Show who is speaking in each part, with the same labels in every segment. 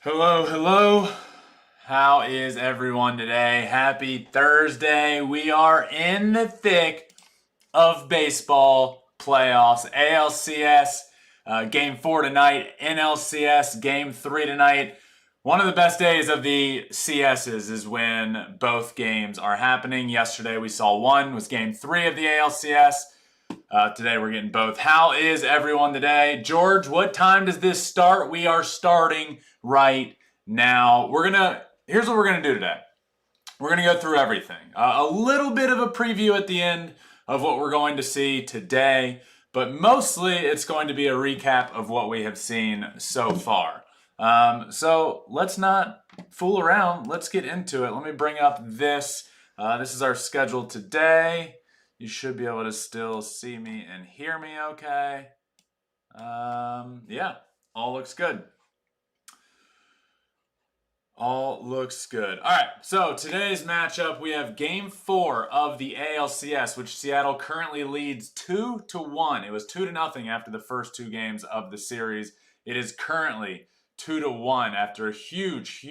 Speaker 1: Hello, hello. How is everyone today? Happy Thursday. We are in the thick of baseball playoffs. ALCS Game 4 tonight. NLCS Game 3 tonight. One of the best days of the CSs is when both games are happening. Yesterday we saw one was Game 3 of the ALCS. Today we're getting both. How is everyone today? George, what time does this start? We are starting right now. Here's what we're gonna do today. We're gonna go through everything. A little bit of a preview at the end of what we're going to see today, but mostly it's going to be a recap of what we have seen so far. So let's not fool around. Let's get into it. Let me bring up this. This is our schedule today. You should be able to still see me and hear me okay. Yeah, all looks good. All looks good. All right, so today's matchup, we have Game 4 of the ALCS, which Seattle currently leads 2-1. It was 2-0 after the first two games of the series. It is currently 2-1 after a huge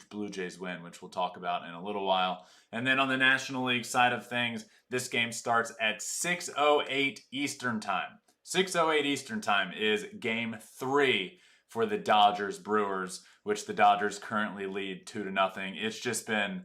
Speaker 1: Blue Jays win, which we'll talk about in a little while. And then on the National League side of things, this game starts at 6:08 Eastern Time. 6:08 Eastern Time is Game 3 for the Dodgers-Brewers, which the Dodgers currently lead 2-0. It's just been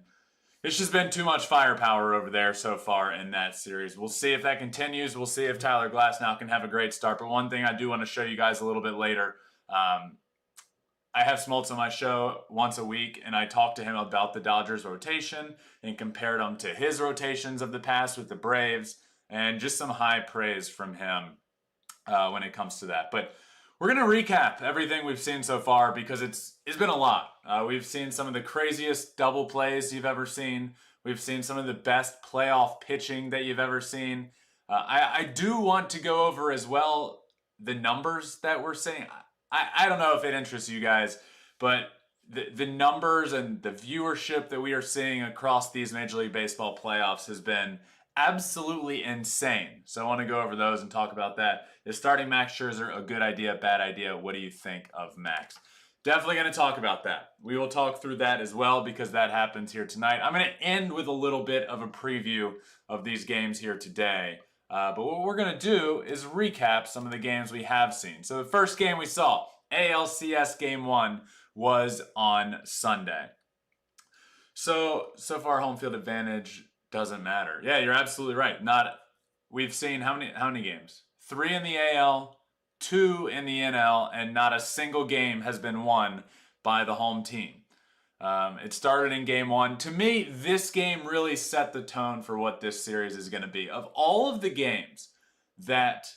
Speaker 1: too much firepower over there so far in that series. We'll see if that continues. We'll see if Tyler Glasnow can have a great start. But one thing I do want to show you guys a little bit later, I have Smoltz on my show once a week, and I talk to him about the Dodgers rotation and compared them to his rotations of the past with the Braves, and just some high praise from him when it comes to that. But we're going to recap everything we've seen so far because it's been a lot. We've seen some of the craziest double plays you've ever seen. We've seen some of the best playoff pitching that you've ever seen. I do want to go over as well the numbers that we're seeing. I don't know if it interests you guys, but the numbers and the viewership that we are seeing across these Major League Baseball playoffs has been absolutely insane. So I want to go over those and talk about that. Is starting Max Scherzer a good idea, bad idea? What do you think of Max? Definitely going to talk about that. We will talk through that as well because that happens here tonight. I'm going to end with a little bit of a preview of these games here today. But what we're going to do is recap some of the games we have seen. So the first game we saw, ALCS Game 1, was on Sunday. So far home field advantage doesn't matter. Yeah, you're absolutely right. We've seen how many games? 3 in the AL, 2 in the NL, and not a single game has been won by the home team. It started in Game 1. To me, this game really set the tone for what this series is going to be. Of all of the games that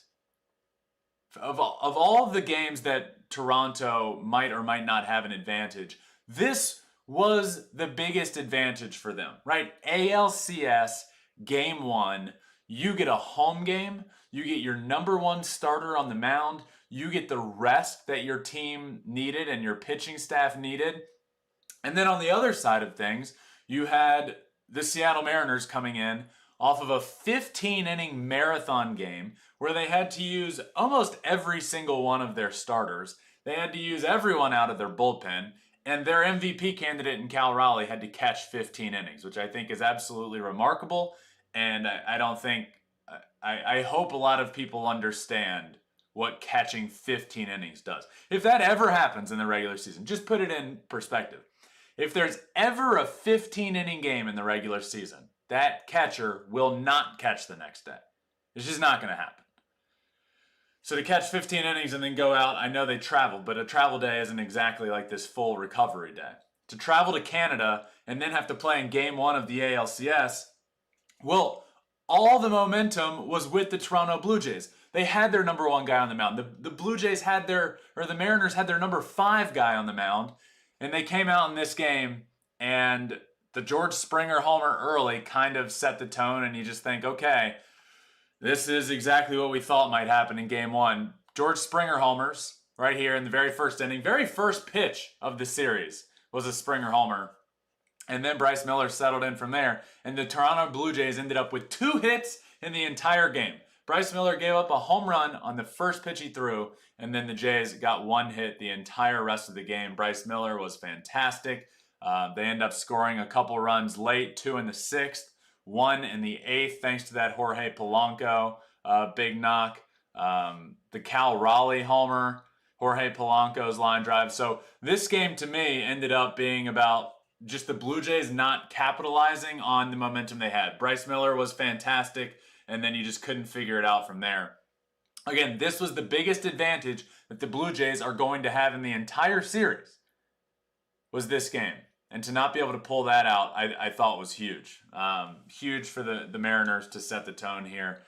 Speaker 1: Toronto might or might not have an advantage, this was the biggest advantage for them, right? ALCS Game 1, you get a home game, you get your number one starter on the mound, you get the rest that your team needed and your pitching staff needed. And then on the other side of things, you had the Seattle Mariners coming in off of a 15-inning marathon game where they had to use almost every single one of their starters. They had to use everyone out of their bullpen, and their MVP candidate in Cal Raleigh had to catch 15 innings, which I think is absolutely remarkable. And I hope a lot of people understand what catching 15 innings does. If that ever happens in the regular season, just put it in perspective. If there's ever a 15-inning game in the regular season, that catcher will not catch the next day. It's just not going to happen. So to catch 15 innings and then go out, I know they traveled, but a travel day isn't exactly like this full recovery day. To travel to Canada and then have to play in Game 1 of the ALCS, well, all the momentum was with the Toronto Blue Jays. They had their number one guy on the mound. The Blue Jays the Mariners had their number 5 guy on the mound. And they came out in this game, and the George Springer homer early kind of set the tone, and you just think, okay, this is exactly what we thought might happen in Game 1. George Springer homers right here in the very first inning. Very first pitch of the series was a Springer homer. And then Bryce Miller settled in from there, and the Toronto Blue Jays ended up with 2 hits in the entire game. Bryce Miller gave up a home run on the first pitch he threw, and then the Jays got one hit the entire rest of the game. Bryce Miller was fantastic. They end up scoring a couple runs late, 2 in the 6th, 1 in the 8th, thanks to that Jorge Polanco big knock. The Cal Raleigh homer, Jorge Polanco's line drive. So this game to me ended up being about just the Blue Jays not capitalizing on the momentum they had. Bryce Miller was fantastic, and then you just couldn't figure it out from there. Again, this was the biggest advantage that the Blue Jays are going to have in the entire series, was this game. And to not be able to pull that out, I thought was huge. Huge for the Mariners to set the tone here.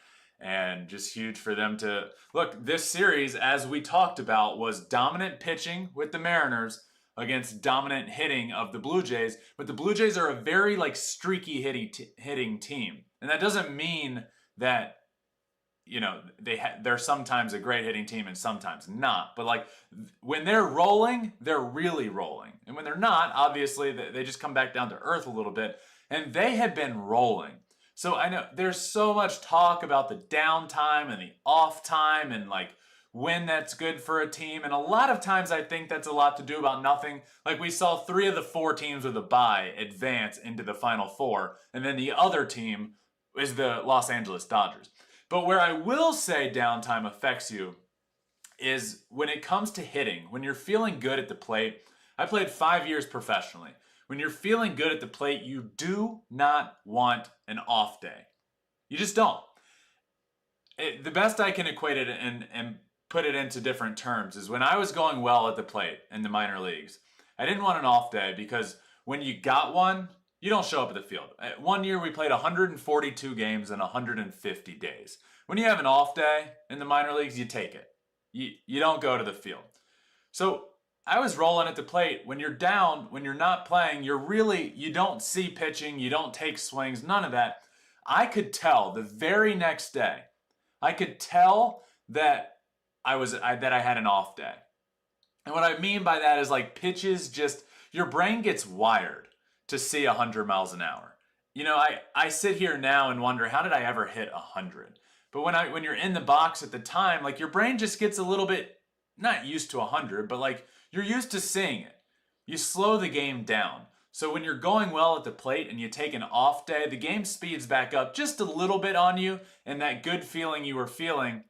Speaker 1: And just huge for them to... Look, this series, as we talked about, was dominant pitching with the Mariners against dominant hitting of the Blue Jays. But the Blue Jays are a very streaky hitting team. And that doesn't mean that, they're sometimes a great hitting team and sometimes not. But when they're rolling, they're really rolling. And when they're not, obviously, they just come back down to earth a little bit. And they had been rolling. So I know there's so much talk about the downtime and the off time and when that's good for a team. And a lot of times I think that's a lot to do about nothing. We saw 3 of the 4 teams with a bye advance into the Final Four. And then the other team is the Los Angeles Dodgers. But where I will say downtime affects you is when it comes to hitting. When you're feeling good at the plate. I played 5 years professionally. When you're feeling good at the plate, you do not want an off day. You just don't. The best I can equate it and put it into different terms is when I was going well at the plate in the minor leagues, I didn't want an off day because when you got one, you don't show up at the field. One year we played 142 games in 150 days. When you have an off day in the minor leagues, you take it. You don't go to the field. So I was rolling at the plate. When you're down, when you're not playing, you don't see pitching, you don't take swings, none of that. I could tell the very next day, I could tell that I had an off day. And what I mean by that is pitches your brain gets wired to see 100 miles an hour. I sit here now and wonder, how did I ever hit 100? But when you're in the box at the time, your brain just gets a little bit, not used to 100, but you're used to seeing it. You slow the game down. So when you're going well at the plate and you take an off day, the game speeds back up just a little bit on you, and that good feeling you were feeling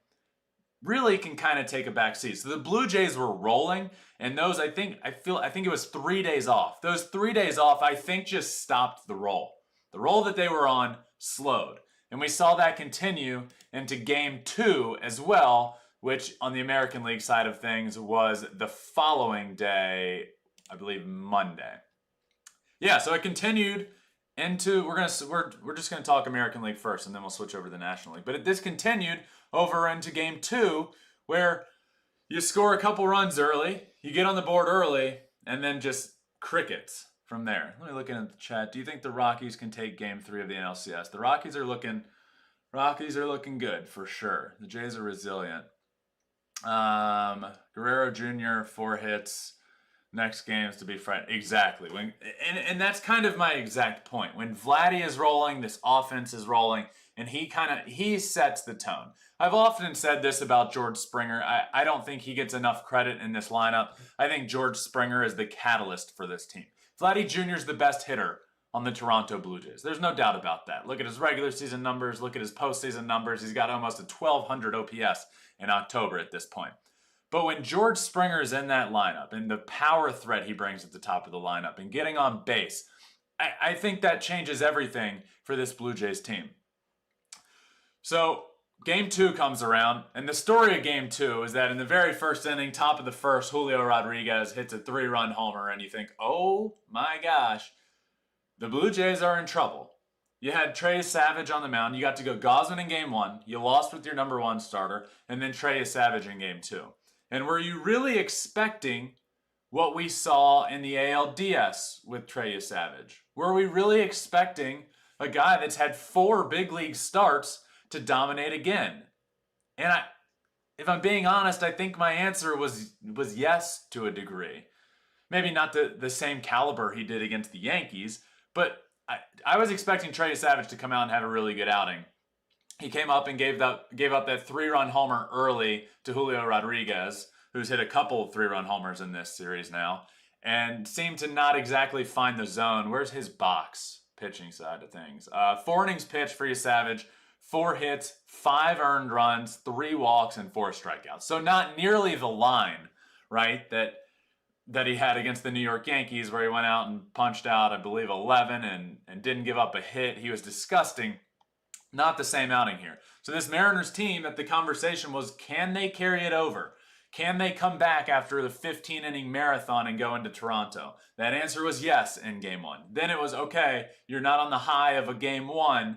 Speaker 1: really can kind of take a back seat. So the Blue Jays were rolling, and those I think it was 3 days off. Those 3 days off, I think, just stopped the roll. The roll that they were on slowed. And we saw that continue into game 2 as well, which on the American League side of things was the following day, I believe Monday. Yeah, so it continued into, we're just gonna talk American League first, and then we'll switch over to the National League. But this continued over into game 2, where you score a couple runs early, you get on the board early, and then just crickets from there. Let me look into the chat. Do you think the Rockies can take game 3 of the NLCS? The Rockies are looking good for sure. The Jays are resilient. Guerrero Jr., 4 hits. Next game is to be Friday. Exactly. And that's kind of my exact point. When Vladdy is rolling, this offense is rolling, and he sets the tone. I've often said this about George Springer. I don't think he gets enough credit in this lineup. I think George Springer is the catalyst for this team. Vladdy Jr. is the best hitter on the Toronto Blue Jays. There's no doubt about that. Look at his regular season numbers. Look at his postseason numbers. He's got almost a 1,200 OPS in October at this point. But when George Springer is in that lineup and the power threat he brings at the top of the lineup and getting on base, I think that changes everything for this Blue Jays team. So game 2 comes around, and the story of game 2 is that in the very first inning, top of the first, Julio Rodriguez hits a 3-run homer, and you think, oh my gosh, the Blue Jays are in trouble. You had Trey Savage on the mound. You got to go Gausman in game 1. You lost with your number 1 starter, and then Trey Savage in game 2. And were you really expecting what we saw in the ALDS with Trey Savage? Were we really expecting a guy that's had 4 big league starts to dominate again? And if I'm being honest, I think my answer was yes to a degree. Maybe not the same caliber he did against the Yankees, but I was expecting Trey Savage to come out and have a really good outing. he came up and gave up that 3-run homer early to Julio Rodriguez, who's hit a couple 3-run homers in this series now, and seemed to not exactly find the zone. Where's his box pitching side of things? 4 innings pitched for you, Savage. 4 hits, 5 earned runs, 3 walks, and 4 strikeouts. So not nearly the line, right, that he had against the New York Yankees, where he went out and punched out, I believe, 11 and didn't give up a hit. He was disgusting. Not the same outing here. So this Mariners team, that the conversation was, can they carry it over? Can they come back after the 15-inning marathon and go into Toronto? That answer was yes in Game 1. Then it was, okay, you're not on the high of a Game 1.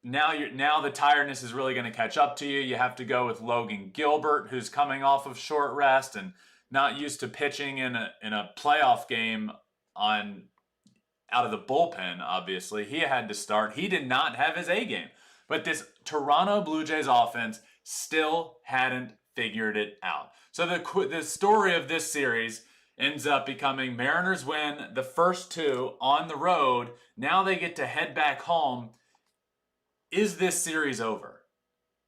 Speaker 1: Now the tiredness is really going to catch up to you. You have to go with Logan Gilbert, who's coming off of short rest and not used to pitching in a playoff game out of the bullpen, obviously. He had to start. He did not have his A game. But this Toronto Blue Jays offense still hadn't figured it out. So the story of this series ends up becoming Mariners win the first 2 on the road. Now they get to head back home. Is this series over?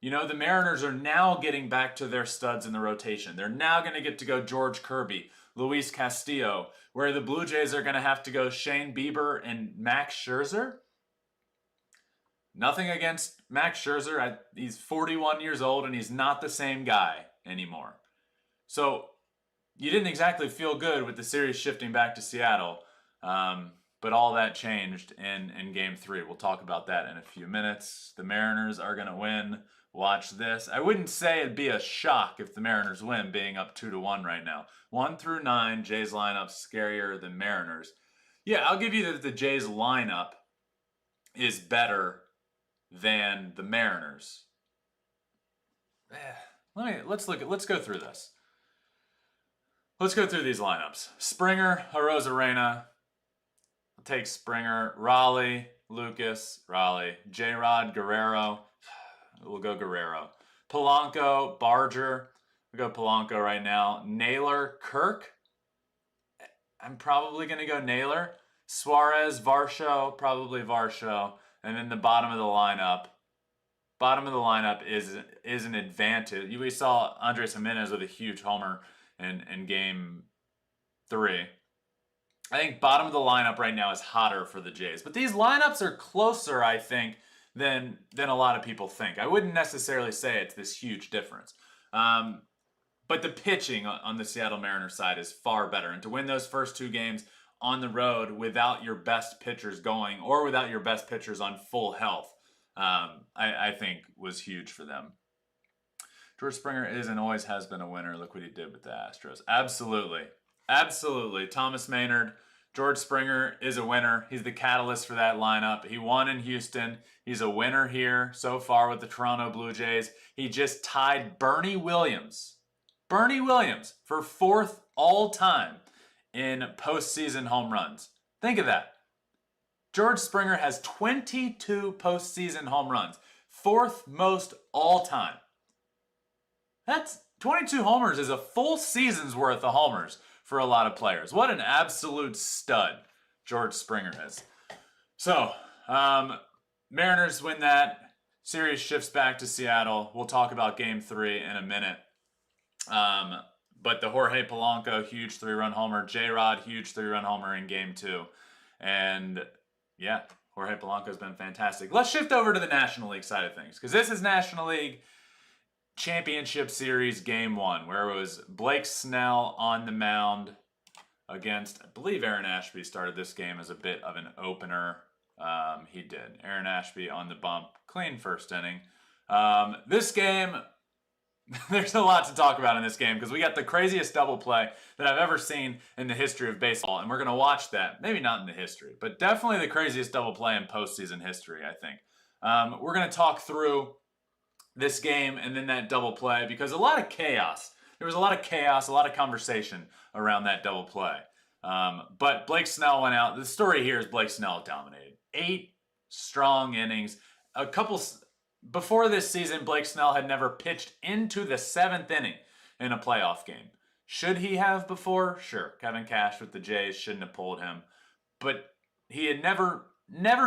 Speaker 1: You know, the Mariners are now getting back to their studs in the rotation. They're now going to get to go George Kirby, Luis Castillo, where the Blue Jays are going to have to go Shane Bieber and Max Scherzer. Nothing against Max Scherzer. He's 41 years old and he's not the same guy anymore. So you didn't exactly feel good with the series shifting back to Seattle. But all that changed in Game 3. We'll talk about that in a few minutes. The Mariners are going to win. Watch this. I wouldn't say it'd be a shock if the Mariners win, being up 2-1 right now. 1 through 9, Jays lineup scarier than Mariners. Yeah, I'll give you that the Jays lineup is better than the Mariners. Let's go through this. Let's go through these lineups. Springer, Arozarena. I'll take Springer, Raleigh, Lucas, Raleigh, J-Rod, Guerrero. We'll go Guerrero. Polanco, Barger. We'll go Polanco right now. Naylor, Kirk. I'm probably going to go Naylor. Suarez, Varsho, probably Varsho. And then the bottom of the lineup. Bottom of the lineup is an advantage. We saw Andres Jimenez with a huge homer in Game 3. I think bottom of the lineup right now is hotter for the Jays. But these lineups are closer, I think, than a lot of people think. I wouldn't necessarily say it's this huge difference. But the pitching on the Seattle Mariners side is far better. And to win those first 2 games on the road without your best pitchers going or without your best pitchers on full health, I think was huge for them. George Springer is and always has been a winner. Look what he did with the Astros. Absolutely. Absolutely. Thomas Maynard, George Springer is a winner. He's the catalyst for that lineup. He won in Houston. He's a winner here so far with the Toronto Blue Jays. He just tied Bernie Williams for 4th all-time in postseason home runs. Think of that. George Springer has 22 postseason home runs. 4th most all-time. That's 22 homers is a full season's worth of homers for a lot of players. What an absolute stud George Springer is. So, Mariners win that. Series shifts back to Seattle. We'll talk about Game 3 in a minute. But the Jorge Polanco, huge 3-run homer. J-Rod, huge 3-run homer in Game 2. And, yeah, Jorge Polanco's been fantastic. Let's shift over to the National League side of things, because this is National League Championship Series Game 1, where it was Blake Snell on the mound against, I believe Aaron Ashby started this game as a bit of an opener. He did. Aaron Ashby on the bump. Clean first inning. This game, there's a lot to talk about in this game because we got the craziest double play that I've ever seen in the history of baseball, and we're going to watch that. Maybe not in the history, but definitely the craziest double play in postseason history, I think. We're going to talk through this game and then that double play because a lot of chaos. There was a lot of chaos, a lot of conversation around that double play. But Blake Snell went out. The story here is Blake Snell dominated. 8 strong innings. Before this season, Blake Snell had never pitched into the 7th inning in a playoff game. Should he have before? Sure. Kevin Cash with the Jays shouldn't have pulled him. But he had never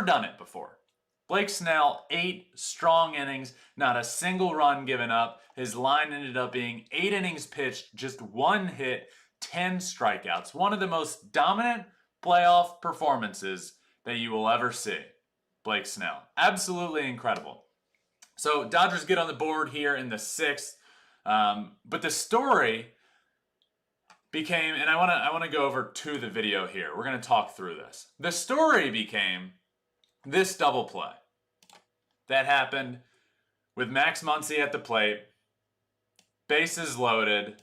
Speaker 1: done it before. Blake Snell, 8 strong innings, not a single run given up. His line ended up being 8 innings pitched, just 1 hit, 10 strikeouts. One of the most dominant playoff performances that you will ever see. Blake Snell. Absolutely incredible. So Dodgers get on the board here in the 6th. But the story became, and I want to go over to the video here. We're going to talk through this. The story became this double play that happened with Max Muncy at the plate, bases loaded,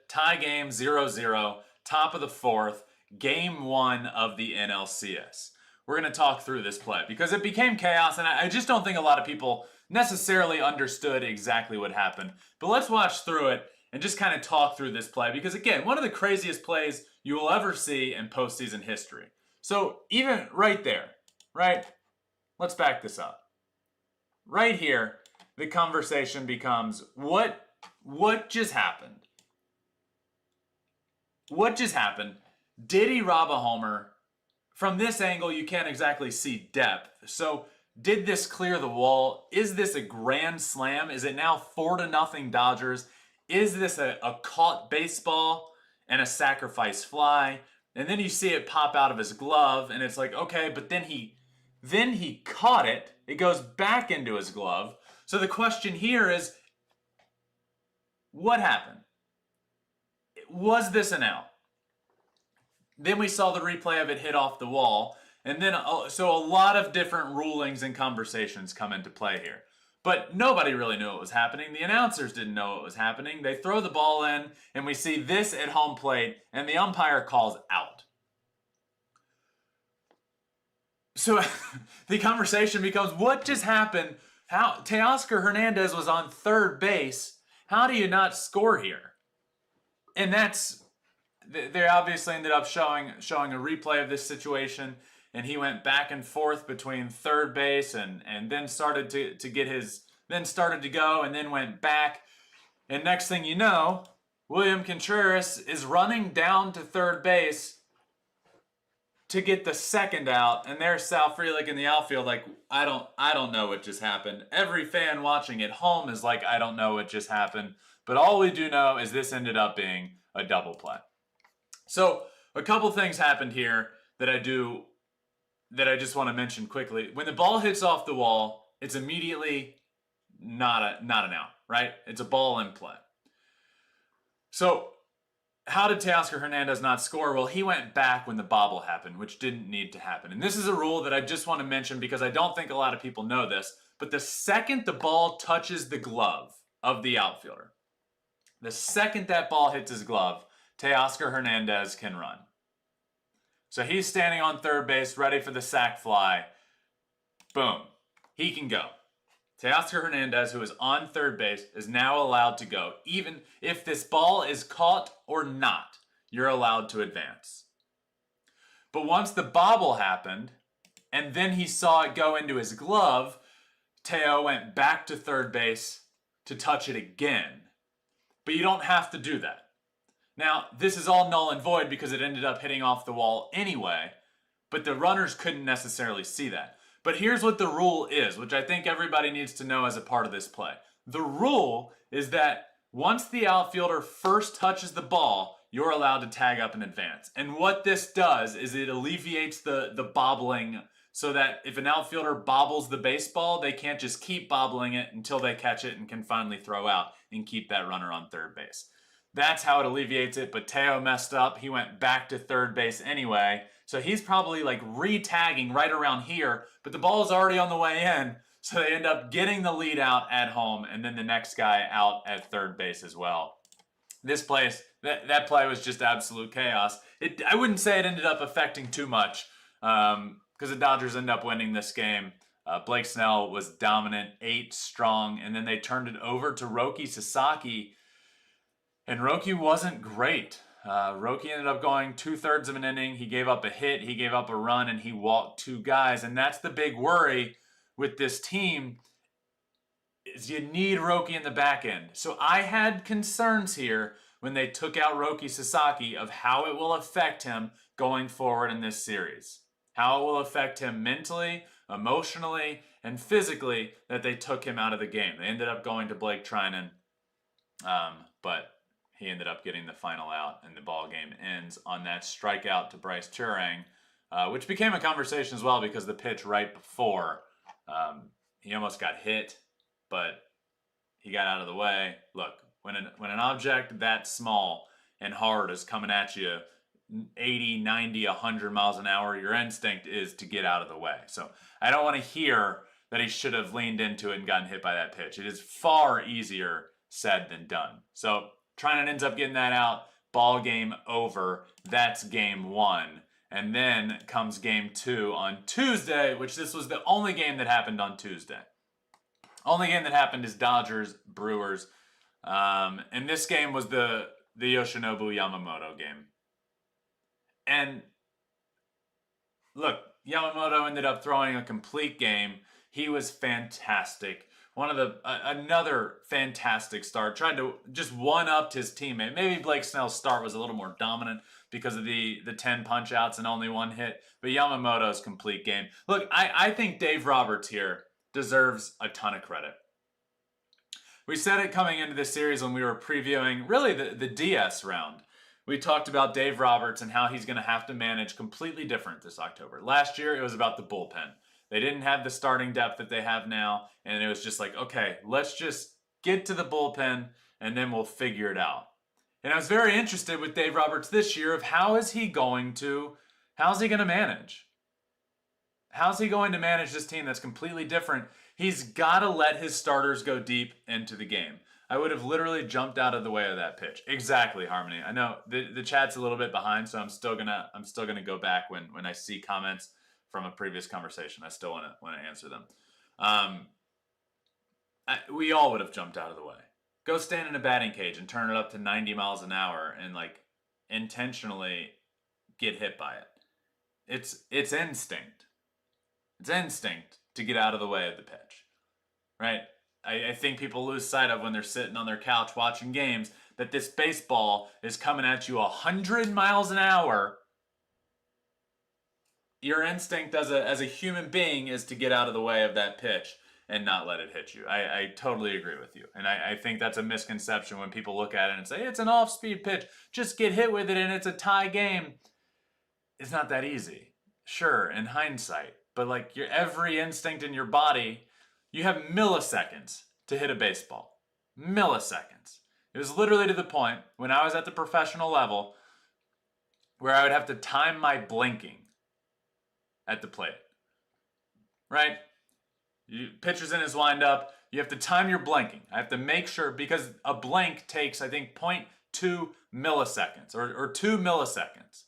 Speaker 1: tie game 0-0, top of the 4th, game 1 of the NLCS. We're going to talk through this play because it became chaos, and I just don't think a lot of people necessarily understood exactly what happened. But let's watch through it and just kind of talk through this play because, again, one of the craziest plays you will ever see in postseason history. So even right there, right? Let's back this up. Right here, the conversation becomes, what just happened? What just happened? Did he rob a homer? From this angle, you can't exactly see depth. So did this clear the wall? Is this a grand slam? Is it now 4-0 Dodgers? Is this a caught baseball and a sacrifice fly? And then you see it pop out of his glove, and it's like, okay, but then he caught it. It goes back into his glove. So the question here is, what happened? Was this an out? Then we saw the replay of it hit off the wall. And then, so a lot of different rulings and conversations come into play here. But nobody really knew what was happening. The announcers didn't know what was happening. They throw the ball in, and we see this at home plate, and the umpire calls out. So the conversation becomes, what just happened? How Teoscar Hernandez was on third base. How do you not score here? And they obviously ended up showing a replay of this situation, and he went back and forth between third base and then started to go and then went back. And next thing you know, William Contreras is running down to third base to get the second out, and there's Sal Frelick in the outfield like, I don't know what just happened. Every fan watching at home is like, I don't know what just happened. But all we do know is this ended up being a double play. So a couple things happened here that I just want to mention quickly. When the ball hits off the wall, it's immediately not an out, right? It's a ball in play. So how did Teoscar Hernandez not score? Well, he went back when the bobble happened, which didn't need to happen. And this is a rule that I just want to mention because I don't think a lot of people know this, but the second the ball touches the glove of the outfielder, the second that ball hits his glove, Teoscar Hernandez can run. So he's standing on third base, ready for the sac fly. Boom. He can go. Teoscar Hernandez, who is on third base, is now allowed to go. Even if this ball is caught or not, you're allowed to advance. But once the bobble happened, and then he saw it go into his glove, Teo went back to third base to touch it again. But you don't have to do that. Now, this is all null and void because it ended up hitting off the wall anyway, but the runners couldn't necessarily see that. But here's what the rule is, which I think everybody needs to know as a part of this play. The rule is that once the outfielder first touches the ball, you're allowed to tag up and advance. And what this does is it alleviates the bobbling so that if an outfielder bobbles the baseball, they can't just keep bobbling it until they catch it and can finally throw out and keep that runner on third base. That's how it alleviates it, but Teo messed up. He went back to third base anyway, so he's probably like re-tagging right around here, but the ball is already on the way in, so they end up getting the lead out at home, and then the next guy out at third base as well. This play, that play was just absolute chaos. I wouldn't say it ended up affecting too much, because the Dodgers end up winning this game. Blake Snell was dominant, 8 strong, and then they turned it over to Roki Sasaki. And Roki wasn't great. Roki ended up going 2/3 of an inning. He gave up a hit, he gave up a run, and he walked 2 guys. And that's the big worry with this team is you need Roki in the back end. So I had concerns here when they took out Roki Sasaki of how it will affect him going forward in this series. how it will affect him mentally, emotionally, and physically that they took him out of the game. They ended up going to Blake Trinan, but he ended up getting the final out, and the ball game ends on that strikeout to Bryce Turang, which became a conversation as well because the pitch right before, he almost got hit, but he got out of the way. Look, when an object that small and hard is coming at you 80, 90, 100 miles an hour, your instinct is to get out of the way. So I don't want to hear that he should have leaned into it and gotten hit by that pitch. It is far easier said than done. So Trinan ends up getting that out. Ball game over. That's game one. And then comes game two on Tuesday, which this was the only game that happened on Tuesday. Only game that happened is Dodgers-Brewers. And this game was the Yoshinobu Yamamoto game. And look, Yamamoto ended up throwing a complete game. He was fantastic. Another fantastic start. Tried to just one-upped his teammate. Maybe Blake Snell's start was a little more dominant because of the 10 punch-outs and only one hit. But Yamamoto's complete game. Look, I think Dave Roberts here deserves a ton of credit. We said it coming into this series when we were previewing really the DS round. We talked about Dave Roberts and how he's going to have to manage completely different this October. Last year, it was about the bullpen. They didn't have the starting depth that they have now, and it was just like, okay, let's just get to the bullpen, and then we'll figure it out. And I was very interested with Dave Roberts this year of how is he going to manage? How's he going to manage this team that's completely different? He's got to let his starters go deep into the game. I would have literally jumped out of the way of that pitch. Exactly, Harmony. I know the chat's a little bit behind, so I'm still gonna go back when I see comments from a previous conversation. I still want to answer them. We all would have jumped out of the way. Go stand in a batting cage and turn it up to 90 miles an hour and like intentionally get hit by it. It's instinct. It's instinct to get out of the way of the pitch, right? I think people lose sight of when they're sitting on their couch watching games that this baseball is coming at you 100 miles an hour. Your instinct as a human being is to get out of the way of that pitch and not let it hit you. I totally agree with you. And I think that's a misconception when people look at it and say, it's an off-speed pitch. Just get hit with it and it's a tie game. It's not that easy. Sure, in hindsight. But like your every instinct in your body, you have milliseconds to hit a baseball. Milliseconds. It was literally to the point when I was at the professional level where I would have to time my blinking at the plate. Right? Pitcher's in his windup. You have to time your blinking. I have to make sure because a blink takes, I think, 0.2 milliseconds or 2 milliseconds.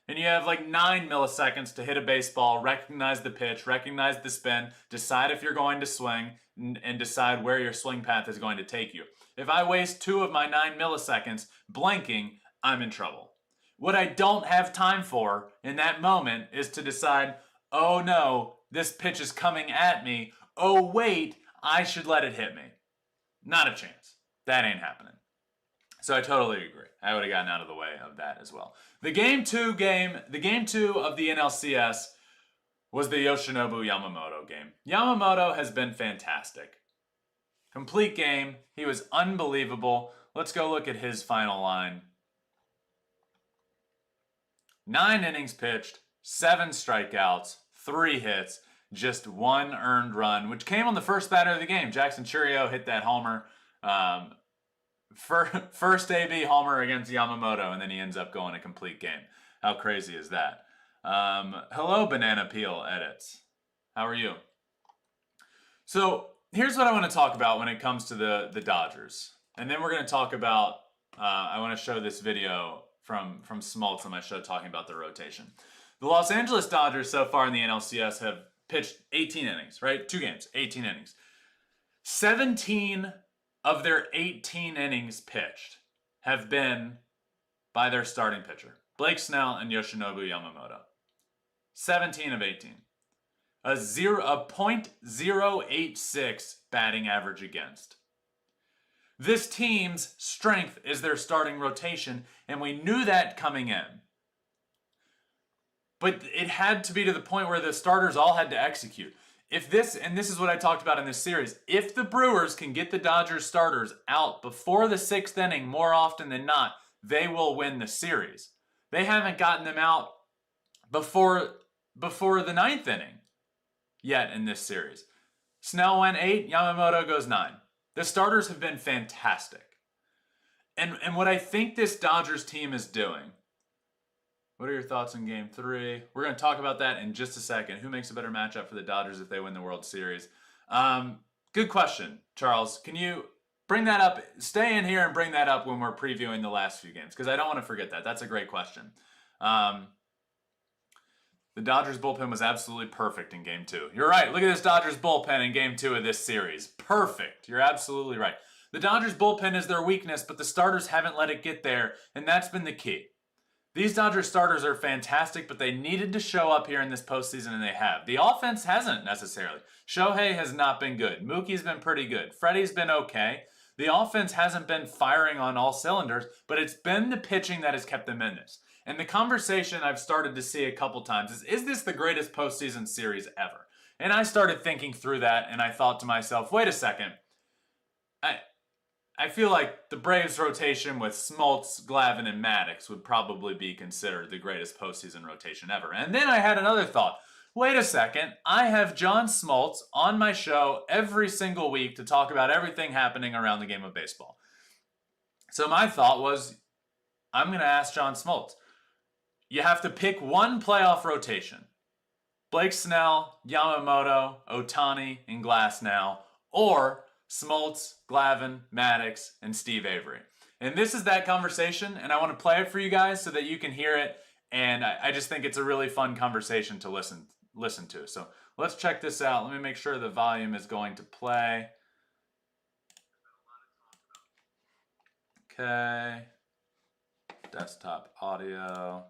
Speaker 1: And you have like 9 milliseconds to hit a baseball, recognize the pitch, recognize the spin, decide if you're going to swing, and decide where your swing path is going to take you. If I waste 2 of my 9 milliseconds blinking, I'm in trouble. What I don't have time for in that moment is to decide, oh no, this pitch is coming at me. Oh wait, I should let it hit me. Not a chance. That ain't happening. So I totally agree. I would have gotten out of the way of that as well. The game two of the NLCS was the Yoshinobu Yamamoto game. Yamamoto has been fantastic. Complete game. He was unbelievable. Let's go look at his final line. 9 innings pitched, 7 strikeouts, 3 hits, just 1 earned run, which came on the first batter of the game. Jackson Chourio hit that homer. First AB homer against Yamamoto, and then he ends up going a complete game. How crazy is that? Hello, Banana Peel Edits. How are you? So here's what I want to talk about when it comes to the Dodgers. And then we're going to talk about, I want to show this video from Smoltz on my show talking about the rotation. The Los Angeles Dodgers so far in the NLCS have pitched 18 innings, right? 2 games, 18 innings. 17 of their 18 innings pitched have been by their starting pitcher, Blake Snell and Yoshinobu Yamamoto. 17 of 18. A .086 batting average against. This team's strength is their starting rotation, and we knew that coming in. But it had to be to the point where the starters all had to execute. If this, and this is what I talked about in this series, if the Brewers can get the Dodgers starters out before the 6th inning more often than not, they will win the series. They haven't gotten them out before the 9th inning yet in this series. Snell went 8, Yamamoto goes 9. The starters have been fantastic. And what I think this Dodgers team is doing, what are your thoughts on Game 3? We're going to talk about that in just a second. Who makes a better matchup for the Dodgers if they win the World Series? Good question, Charles. Can you bring that up? Stay in here and bring that up when we're previewing the last few games, because I don't want to forget that. That's a great question. The Dodgers bullpen was absolutely perfect in Game 2. You're right. Look at this Dodgers bullpen in Game 2 of this series. Perfect. You're absolutely right. The Dodgers bullpen is their weakness, but the starters haven't let it get there, and that's been the key. These Dodgers starters are fantastic, but they needed to show up here in this postseason, and they have. The offense hasn't necessarily. Shohei has not been good. Mookie's been pretty good. Freddie's been okay. The offense hasn't been firing on all cylinders, but it's been the pitching that has kept them in this. And the conversation I've started to see a couple times is this the greatest postseason series ever? And I started thinking through that, and I thought to myself, wait a second. I feel like the Braves rotation with Smoltz, Glavine, and Maddox would probably be considered the greatest postseason rotation ever. And then I had another thought. Wait a second. I have John Smoltz on my show every single week to talk about everything happening around the game of baseball. So my thought was, I'm going to ask John Smoltz. You have to pick one playoff rotation. Blake Snell, Yamamoto, Ohtani, and Glasnow, or Smoltz, Glavine, Maddox, and Steve Avery. And this is that conversation, and I want to play it for you guys so that you can hear it, and I just think it's a really fun conversation to listen to. So let's check this out. Let me make sure the volume is going to play. Okay. Desktop audio.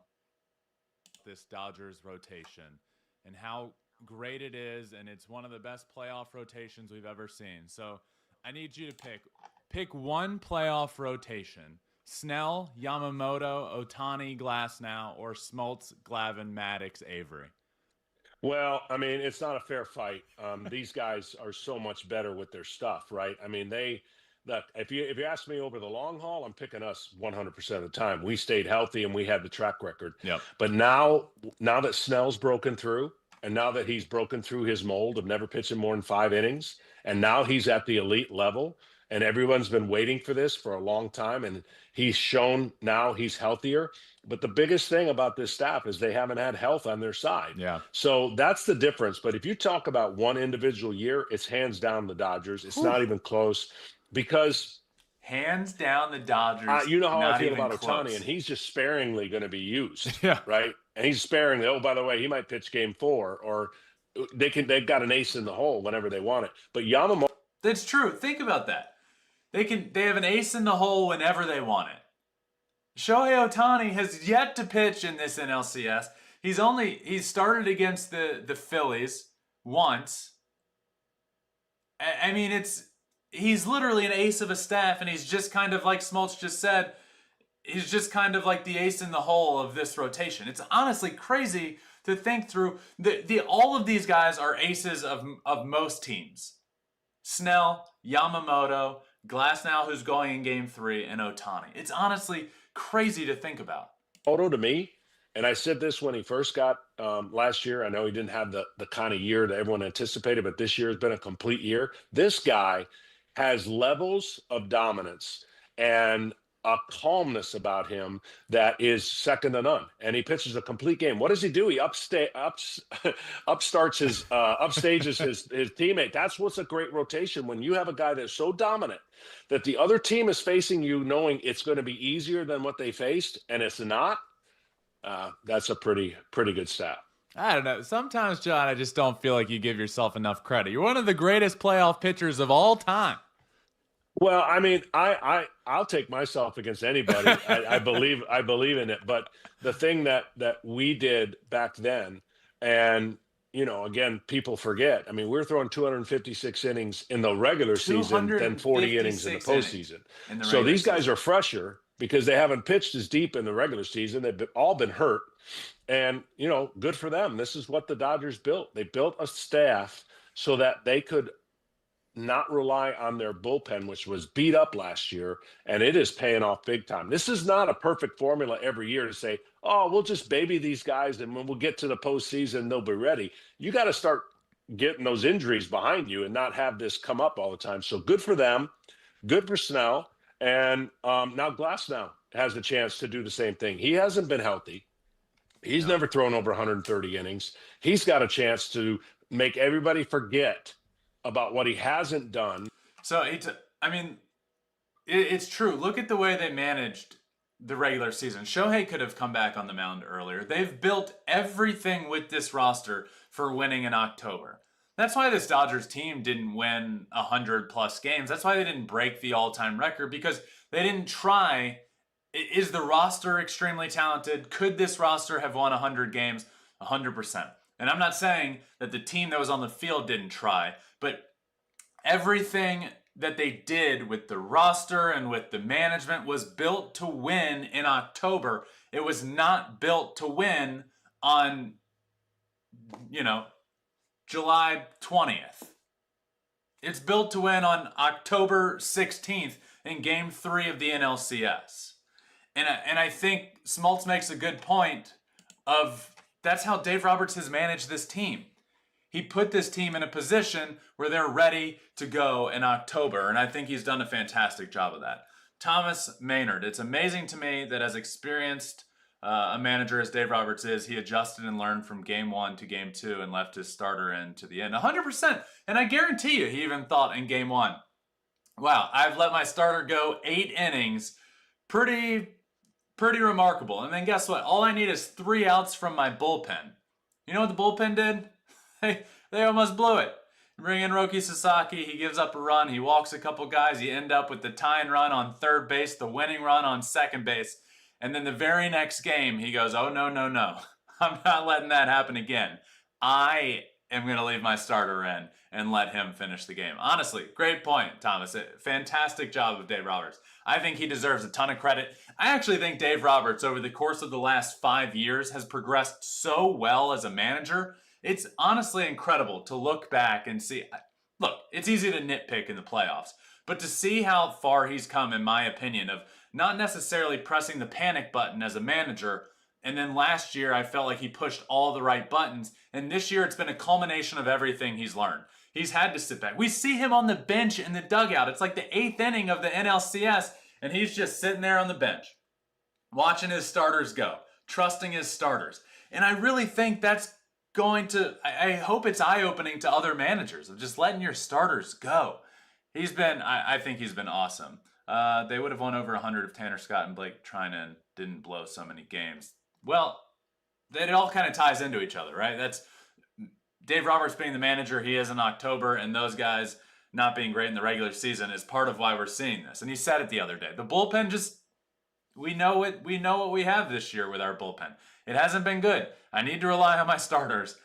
Speaker 1: This Dodgers rotation and how great it is, and it's one of the best playoff rotations we've ever seen. So I need you to pick one playoff rotation. Snell, Yamamoto, Ohtani, Glasnow, or Smoltz, Glavine, Maddox, Avery.
Speaker 2: Well, I mean, it's not a fair fight. These guys are so much better with their stuff, right? I mean, look, if you ask me over the long haul, I'm picking us 100% of the time. We stayed healthy and we had the track record.
Speaker 1: Yep.
Speaker 2: But now that Snell's broken through, and now that he's broken through his mold of never pitching more than 5 innings, and now he's at the elite level, and everyone's been waiting for this for a long time, and he's shown now he's healthier. But the biggest thing about this staff is they haven't had health on their side.
Speaker 1: Yeah.
Speaker 2: So that's the difference. But if you talk about one individual year, it's hands down the Dodgers. It's not even close, because
Speaker 1: hands down the Dodgers.
Speaker 2: You know how I feel about
Speaker 1: close.
Speaker 2: Ohtani, and he's just sparingly going to be used.
Speaker 1: Yeah.
Speaker 2: Right. And he's sparingly. Oh, by the way, he might pitch Game 4, or they've got an ace in the hole whenever they want it. But Yamamoto.
Speaker 1: That's true. Think about that. They have an ace in the hole whenever they want it. Shohei Ohtani has yet to pitch in this NLCS. He's started against the Phillies once. I mean, he's literally an ace of a staff, and he's just kind of like Smoltz just said, he's just kind of like the ace in the hole of this rotation. It's honestly crazy to think through. All of these guys are aces of most teams. Snell, Yamamoto, Glasnow, who's going in Game 3, and Ohtani. It's honestly crazy to think about.
Speaker 2: To me, and I said this when he first got last year. I know he didn't have the kind of year that everyone anticipated, but this year has been a complete year. This guy has levels of dominance and a calmness about him that is second to none. And he pitches a complete game. What does he do? He upstages his teammate. That's what's a great rotation, when you have a guy that's so dominant that the other team is facing you knowing it's going to be easier than what they faced, and it's not. That's a pretty good stat.
Speaker 1: I don't know. Sometimes, John, I just don't feel like you give yourself enough credit. You're one of the greatest playoff pitchers of all time.
Speaker 2: Well, I mean, I'll take myself against anybody. I believe in it. But the thing that we did back then, and again, people forget. I mean, we're throwing 256 innings in the regular season, then 40 innings in the postseason. So these guys are fresher because they haven't pitched as deep in the regular season. They've all been hurt. And, good for them. This is what the Dodgers built. They built a staff so that they could not rely on their bullpen, which was beat up last year, and it is paying off big time. This is not a perfect formula every year to say, oh, we'll just baby these guys, and when we'll get to the postseason, they'll be ready. You got to start getting those injuries behind you and not have this come up all the time. So good for them, good for Snell, and now Glasnow has the chance to do the same thing. He hasn't been healthy. He's never thrown over 130 innings. He's got a chance to make everybody forget about what he hasn't done.
Speaker 1: So, it's true. Look at the way they managed the regular season. Shohei could have come back on the mound earlier. They've built everything with this roster for winning in October. That's why this Dodgers team didn't win 100-plus games. That's why they didn't break the all-time record, because they didn't try. Is the roster extremely talented? Could this roster have won 100 games? 100%. And I'm not saying that the team that was on the field didn't try, but everything that they did with the roster and with the management was built to win in October. It was not built to win on, July 20th. It's built to win on October 16th in Game 3 of the NLCS. And I think Smoltz makes a good point of that's how Dave Roberts has managed this team. He put this team in a position where they're ready to go in October, and I think he's done a fantastic job of that. Thomas Maynard, it's amazing to me that as experienced a manager as Dave Roberts is, he adjusted and learned from Game 1 to Game 2 and left his starter in to the end. 100%. And I guarantee you, he even thought in Game 1, wow, I've let my starter go 8 innings. Pretty remarkable. And then guess what? All I need is 3 outs from my bullpen. You know what the bullpen did? They almost blew it. Bring in Roki Sasaki. He gives up a run. He walks a couple guys. You end up with the tying run on third base, the winning run on second base. And then the very next game, he goes, oh, no. I'm not letting that happen again. I am going to leave my starter in and let him finish the game. Honestly, great point, Thomas. Fantastic job of Dave Roberts. I think he deserves a ton of credit. I actually think Dave Roberts, over the course of the last 5 years, has progressed so well as a manager. It's honestly incredible to look back and see. Look, it's easy to nitpick in the playoffs, but to see how far he's come, in my opinion, of not necessarily pressing the panic button as a manager. And then last year, I felt like he pushed all the right buttons. And this year, it's been a culmination of everything he's learned. He's had to sit back. We see him on the bench in the dugout. It's like the 8th inning of the NLCS, and he's just sitting there on the bench, watching his starters go, trusting his starters. And I really think that's I hope it's eye-opening to other managers of just letting your starters go. I think he's been awesome. They would have won over 100 if Tanner Scott and Blake Trinan didn't blow so many games. Well, it all kind of ties into each other, right? That's Dave Roberts being the manager he is in October, and those guys not being great in the regular season is part of why we're seeing this. And he said it the other day. The bullpen we know what we have this year with our bullpen. It hasn't been good. I need to rely on my starters.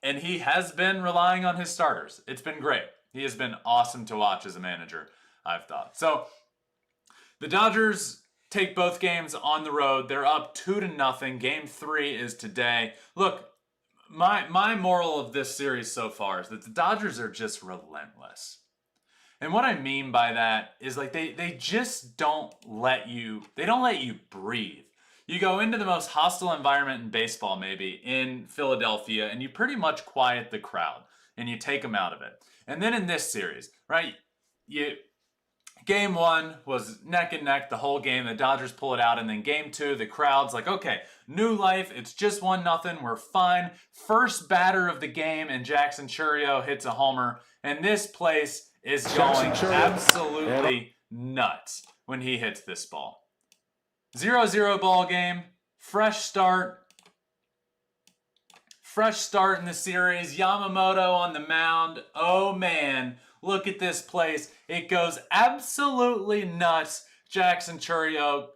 Speaker 1: And he has been relying on his starters. It's been great. He has been awesome to watch as a manager, I've thought. So the Dodgers take both games on the road. They're up 2-0. Game 3 is today. Look, my moral of this series so far is that the Dodgers are just relentless. And what I mean by that is like they just don't let you breathe. You go into the most hostile environment in baseball, maybe, in Philadelphia, and you pretty much quiet the crowd, and you take them out of it. And then in this series, right, Game 1 was neck and neck the whole game. The Dodgers pull it out, and then Game 2, the crowd's like, okay, new life, it's just 1-0, we're fine. First batter of the game, and Jackson Chourio hits a homer, and this place is going absolutely nuts when he hits this ball. 0-0 ball game, fresh start in the series. Yamamoto on the mound. Oh man, look at this place. It goes absolutely nuts. Jackson Chourio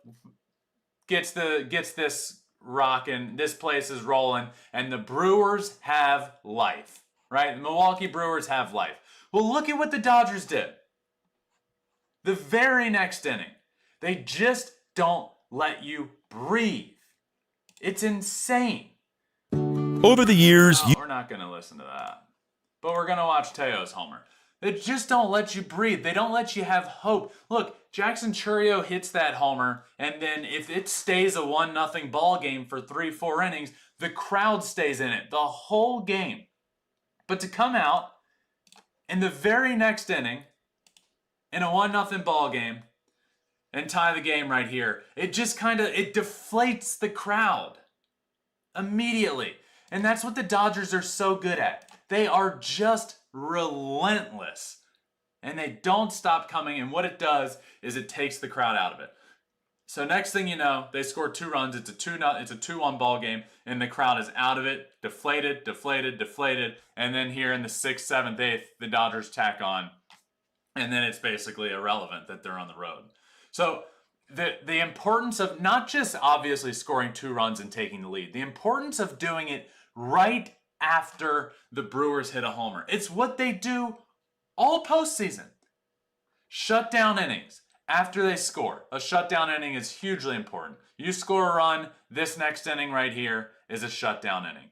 Speaker 1: gets this rocking. This place is rolling, and the Brewers have life, right? The Milwaukee Brewers have life. Well, look at what the Dodgers did. The very next inning, they just don't let you breathe. It's insane.
Speaker 3: Over the years,
Speaker 1: We're not going to listen to that. But we're going to watch Teo's homer. They just don't let you breathe. They don't let you have hope. Look, Jackson Chourio hits that homer, and then if it stays a 1-0 ball game for 3-4 innings, the crowd stays in it the whole game. But to come out in the very next inning in a 1-0 ball game and tie the game right here, it just it deflates the crowd immediately. And that's what the Dodgers are so good at. They are just relentless. And they don't stop coming. And what it does is it takes the crowd out of it. So next thing you know, they score 2 runs. It's a 2-1 ball game. And the crowd is out of it. Deflated. And then here in the 6th, 7th, 8th, the Dodgers tack on. And then it's basically irrelevant that they're on the road. So the importance of not just obviously scoring 2 runs and taking the lead. The importance of doing it right after the Brewers hit a homer. It's what they do all postseason. Shutdown innings after they score. A shutdown inning is hugely important. You score a run, this next inning right here is a shutdown inning.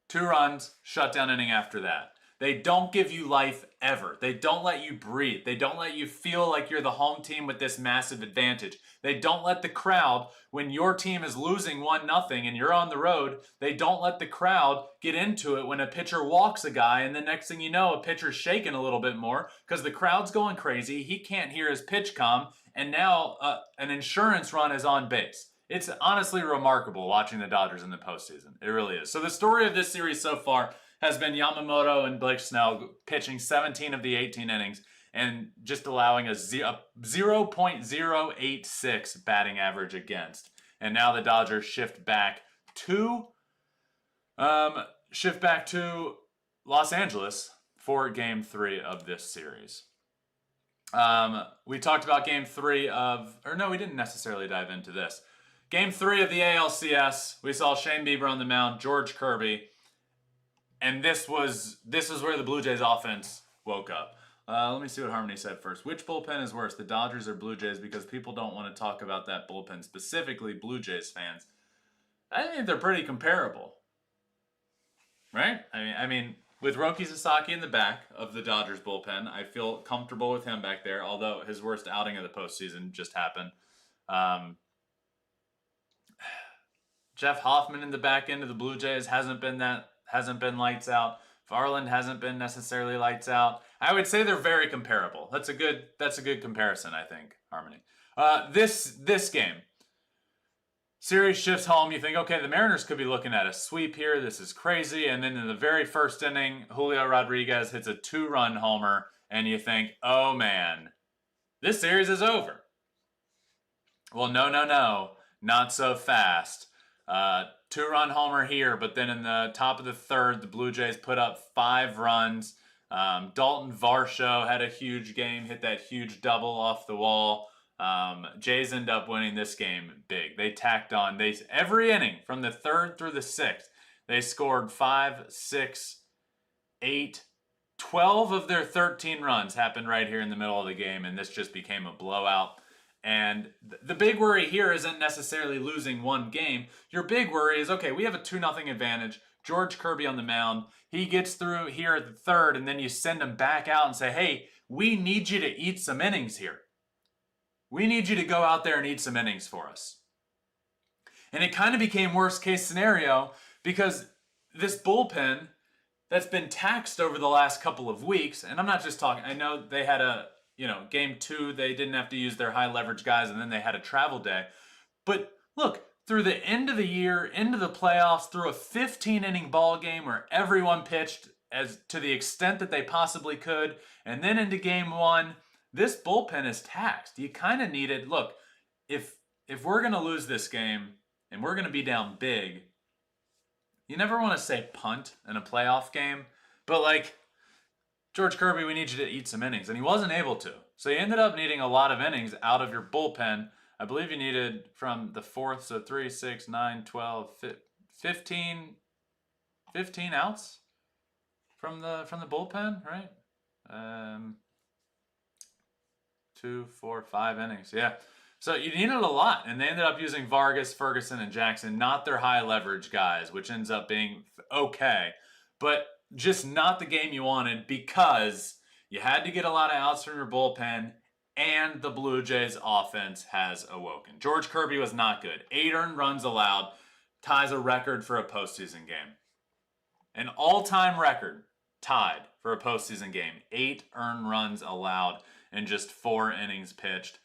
Speaker 1: 2 runs, shutdown inning after that. They don't give you life ever. They don't let you breathe. They don't let you feel like you're the home team with this massive advantage. They don't let the crowd, when your team is losing 1-0 and you're on the road, they don't let the crowd get into it when a pitcher walks a guy and the next thing you know, a pitcher's shaking a little bit more because the crowd's going crazy. He can't hear his pitch come, and now an insurance run is on base. It's honestly remarkable watching the Dodgers in the postseason. It really is. So the story of this series so far has been Yamamoto and Blake Snell pitching 17 of the 18 innings and just allowing a 0.086 batting average against. And now the Dodgers shift back to Los Angeles for Game 3 of this series. We talked about Game 3 we didn't necessarily dive into this. Game 3 of the ALCS, we saw Shane Bieber on the mound, George Kirby. And this was where the Blue Jays offense woke up. Let me see what Harmony said first. Which bullpen is worse, the Dodgers or Blue Jays? Because people don't want to talk about that bullpen, specifically Blue Jays fans. I think they're pretty comparable, right? I mean, with Roki Sasaki in the back of the Dodgers bullpen, I feel comfortable with him back there. Although his worst outing of the postseason just happened. Jeff Hoffman in the back end of the Blue Jays hasn't been lights out. Varland hasn't been necessarily lights out. I would say they're very comparable. That's a good comparison, I think, Harmony. This game. Series shifts home. You think, okay, the Mariners could be looking at a sweep here. This is crazy. And then in the very first inning, Julio Rodriguez hits a 2-run homer. And you think, oh man, this series is over. Well, no. Not so fast. 2-run homer here, but then in the top of the 3rd, the Blue Jays put up 5 runs. Dalton Varsho had a huge game, hit that huge double off the wall. Jays end up winning this game big. They tacked on. Every inning from the 3rd through the 6th, they scored 5, 6, 8, 12 of their 13 runs happened right here in the middle of the game, and this just became a blowout. And the big worry here isn't necessarily losing one game. Your big worry is, okay, we have a 2-0 advantage. George Kirby on the mound. He gets through here at the 3rd, and then you send him back out and say, hey, we need you to eat some innings here. We need you to go out there and eat some innings for us. And it kind of became worst case scenario because this bullpen that's been taxed over the last couple of weeks, and I'm not just talking, I know they had Game 2, they didn't have to use their high leverage guys, and then they had a travel day. But look, through the end of the year, into the playoffs, through a 15-inning ball game where everyone pitched as to the extent that they possibly could, and then into Game 1, this bullpen is taxed. You kind of needed, look, if we're going to lose this game and we're going to be down big, you never want to say punt in a playoff game, but like, George Kirby, we need you to eat some innings. And he wasn't able to. So you ended up needing a lot of innings out of your bullpen. I believe you needed from the 4th, so 3, 6, 9, 12, 15 outs from the bullpen, right? 2, 4, 5 innings. Yeah. So you needed a lot, and they ended up using Vargas, Ferguson, and Jackson, not their high leverage guys, which ends up being okay, but just not the game you wanted because you had to get a lot of outs from your bullpen, and the Blue Jays offense has awoken. George Kirby was not good. 8 earned runs allowed, ties a record for a postseason game. An all-time record tied for a postseason game. 8 earned runs allowed in just 4 innings pitched.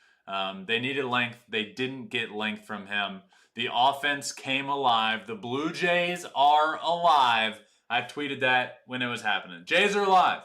Speaker 1: They needed length. They didn't get length from him. The offense came alive. The Blue Jays are alive. I tweeted that when it was happening. Jays are alive.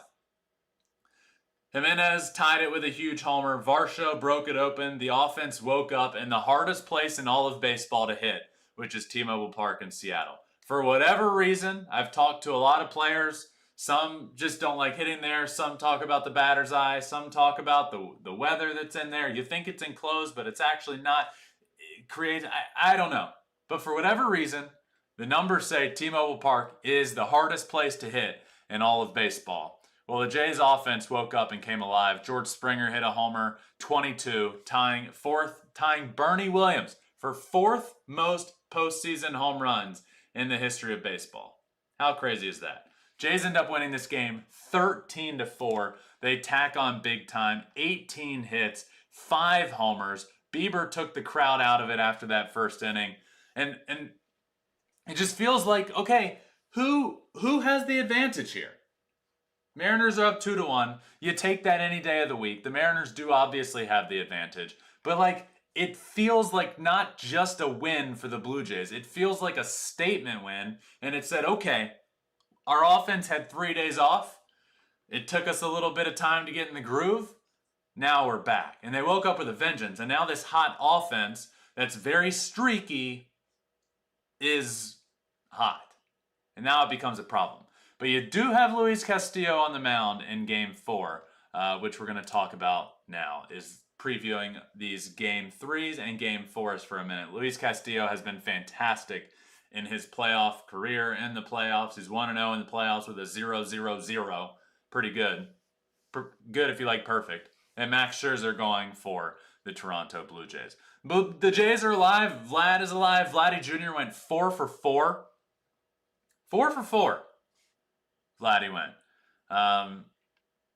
Speaker 1: Jimenez tied it with a huge homer. Varsho broke it open. The offense woke up in the hardest place in all of baseball to hit, which is T-Mobile Park in Seattle. For whatever reason, I've talked to a lot of players. Some just don't like hitting there. Some talk about the batter's eye. Some talk about the weather that's in there. You think it's enclosed, but it's actually not. It creates, I don't know. But for whatever reason, the numbers say T-Mobile Park is the hardest place to hit in all of baseball. Well, the Jays offense woke up and came alive. George Springer hit a homer, 22, tying Bernie Williams for 4th most postseason home runs in the history of baseball. How crazy is that? Jays end up winning this game 13-4. They tack on big time, 18 hits, 5 homers. Bieber took the crowd out of it after that first inning. And it just feels like, okay, who has the advantage here? Mariners are up 2-1. You take that any day of the week. The Mariners do obviously have the advantage. But like, it feels like not just a win for the Blue Jays. It feels like a statement win. And it said, okay, our offense had 3 days off. It took us a little bit of time to get in the groove. Now we're back. And they woke up with a vengeance. And now this hot offense that's very streaky is hot. And now it becomes a problem. But you do have Luis Castillo on the mound in Game 4, which we're going to talk about now, is previewing these Game 3s and Game 4s for a minute. Luis Castillo has been fantastic in his playoff career in the playoffs. He's 1-0 in the playoffs with a 0-0-0. Pretty good. Good if you like perfect. And Max Scherzer going for the Toronto Blue Jays. But the Jays are alive. Vlad is alive. Vladdy Jr. went 4 for 4. 4 for 4. Vladdy went.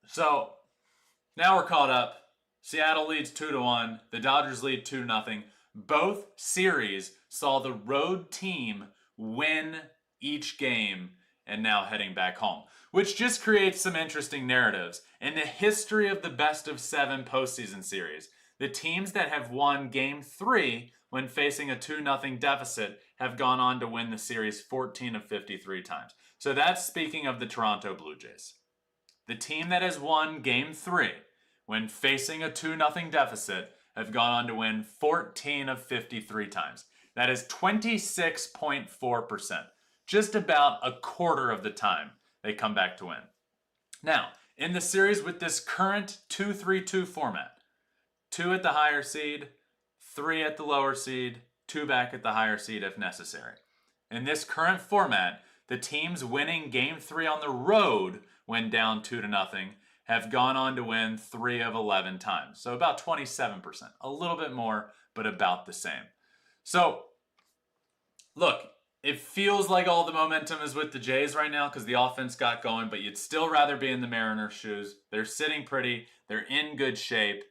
Speaker 1: So now we're caught up. Seattle leads 2-1. The Dodgers lead 2-0. Both series saw the road team win each game and now heading back home, which just creates some interesting narratives. In the history of the best of 7 postseason series, the teams that have won Game 3 when facing a 2-0 deficit have gone on to win the series 14 of 53 times. So that's speaking of the Toronto Blue Jays. The team that has won Game 3 when facing a 2-0 deficit have gone on to win 14 of 53 times. That is 26.4%. Just about a quarter of the time they come back to win. Now, in the series with this current 2-3-2 format, 2 at the higher seed, 3 at the lower seed, 2 back at the higher seed if necessary. In this current format, the teams winning Game 3 on the road when down 2-0 have gone on to win 3 of 11 times. So about 27%. A little bit more, but about the same. So, look, it feels like all the momentum is with the Jays right now because the offense got going, but you'd still rather be in the Mariners' shoes. They're sitting pretty. They're in good shape.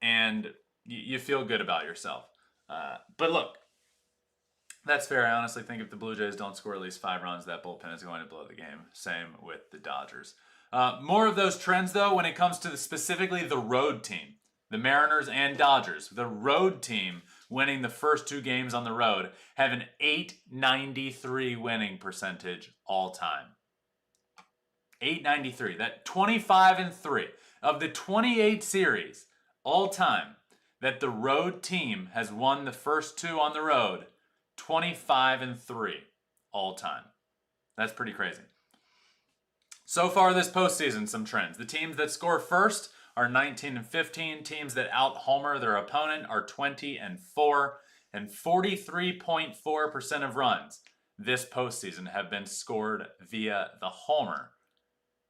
Speaker 1: And you feel good about yourself. But look, that's fair. I honestly think if the Blue Jays don't score at least 5 runs, that bullpen is going to blow the game. Same with the Dodgers. More of those trends, though, when it comes to specifically the road team. The Mariners and Dodgers. The road team winning the first 2 games on the road have an .893 winning percentage all time. .893. That 25-3 of the 28 series all time that the road team has won the first 2 on the road, 25-3 all time. That's pretty crazy. So far this postseason, some trends. The teams that score first are 19-15. Teams that out-homer their opponent are 20-4. And 43.4% of runs this postseason have been scored via the homer.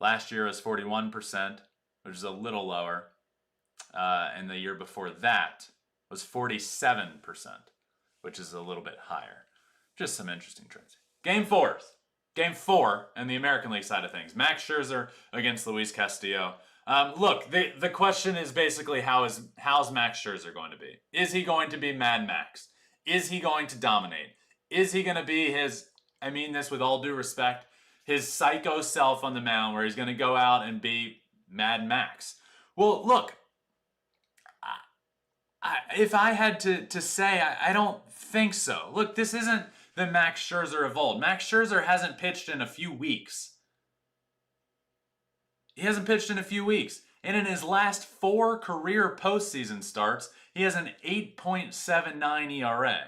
Speaker 1: Last year was 41%, which is a little lower. And the year before that was 47%, which is a little bit higher. Just some interesting trends. Game 4. Game 4 and the American League side of things. Max Scherzer against Luis Castillo. Look, the question is basically how's Max Scherzer going to be? Is he going to be Mad Max? Is he going to dominate? Is he going to be his, I mean this with all due respect, his psycho self on the mound where he's going to go out and be Mad Max? Well, look, if I had to say, I don't think so. Look, this isn't the Max Scherzer of old. Max Scherzer hasn't pitched in a few weeks. He hasn't pitched in a few weeks. And in his last 4 career postseason starts, he has an 8.79 ERA.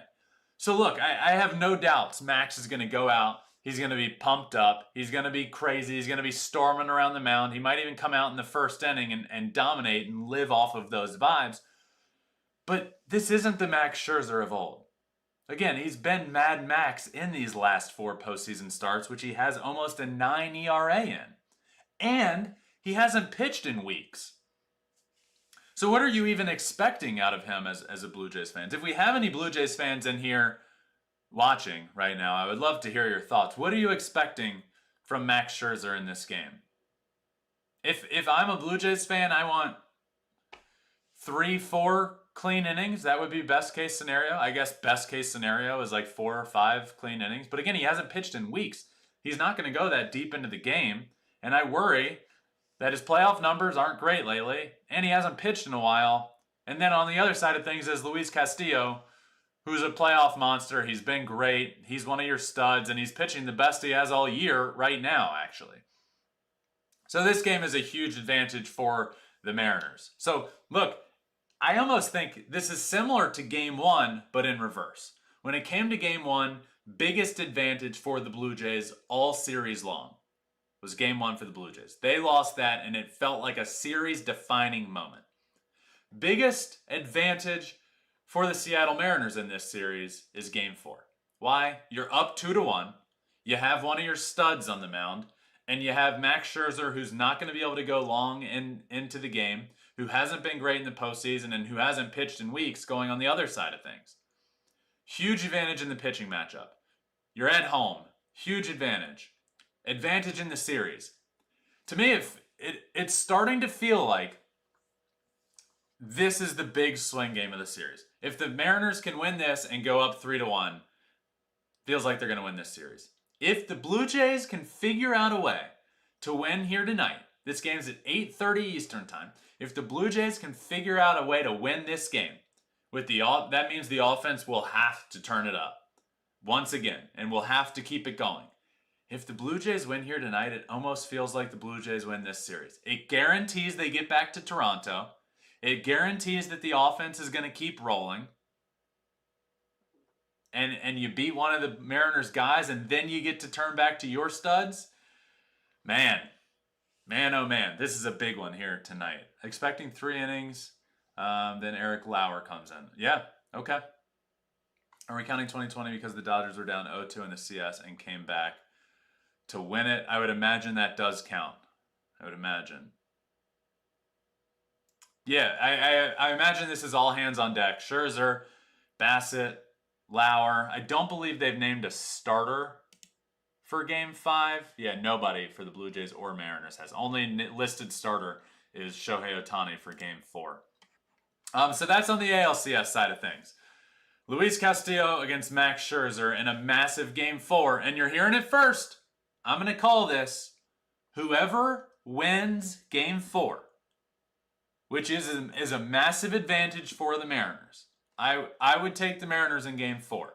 Speaker 1: So look, I have no doubts Max is going to go out. He's going to be pumped up. He's going to be crazy. He's going to be storming around the mound. He might even come out in the first inning and dominate and live off of those vibes. But this isn't the Max Scherzer of old. Again, he's been Mad Max in these last 4 postseason starts, which he has almost a 9 ERA in. And he hasn't pitched in weeks. So what are you even expecting out of him as a Blue Jays fan? If we have any Blue Jays fans in here watching right now, I would love to hear your thoughts. What are you expecting from Max Scherzer in this game? If I'm a Blue Jays fan, I want 3-4 clean innings. That would be best case scenario. I guess best case scenario is like 4 or 5 clean innings. But again, he hasn't pitched in weeks. He's not going to go that deep into the game. And I worry that his playoff numbers aren't great lately. And he hasn't pitched in a while. And then on the other side of things is Luis Castillo, who's a playoff monster. He's been great. He's one of your studs. And he's pitching the best he has all year right now, actually. So this game is a huge advantage for the Mariners. So look, I almost think this is similar to Game 1, but in reverse. When it came to Game 1, biggest advantage for the Blue Jays all series long was Game 1 for the Blue Jays. They lost that, and it felt like a series-defining moment. Biggest advantage for the Seattle Mariners in this series is Game 4. Why? You're up 2-1. You have one of your studs on the mound, and you have Max Scherzer, who's not going to be able to go long into the game, who hasn't been great in the postseason and who hasn't pitched in weeks, going on the other side of things. Huge advantage in the pitching matchup. You're at home. Huge advantage. Advantage in the series. To me, it's starting to feel like this is the big swing game of the series. If the Mariners can win this and go up 3-1, feels like they're going to win this series. If the Blue Jays can figure out a way to win here tonight, this game's at 8:30 Eastern time. If the Blue Jays can figure out a way to win this game, that means the offense will have to turn it up once again, and will have to keep it going. If the Blue Jays win here tonight, it almost feels like the Blue Jays win this series. It guarantees they get back to Toronto. It guarantees that the offense is going to keep rolling. And you beat one of the Mariners guys, and then you get to turn back to your studs. Man, oh man, this is a big one here tonight. Expecting 3 innings, then Eric Lauer comes in. Yeah, okay. Are we counting 2020 because the Dodgers were down 0-2 in the CS and came back to win it? I would imagine that does count. I would imagine. Yeah, I imagine this is all hands on deck. Scherzer, Bassett, Lauer. I don't believe they've named a starter for Game 5. Yeah, nobody for the Blue Jays or Mariners has. Only listed starter is Shohei Ohtani for Game 4. So that's on the ALCS side of things. Luis Castillo against Max Scherzer in a massive Game 4. And you're hearing it first. I'm going to call this whoever wins Game 4, which is a massive advantage for the Mariners. I would take the Mariners in Game 4.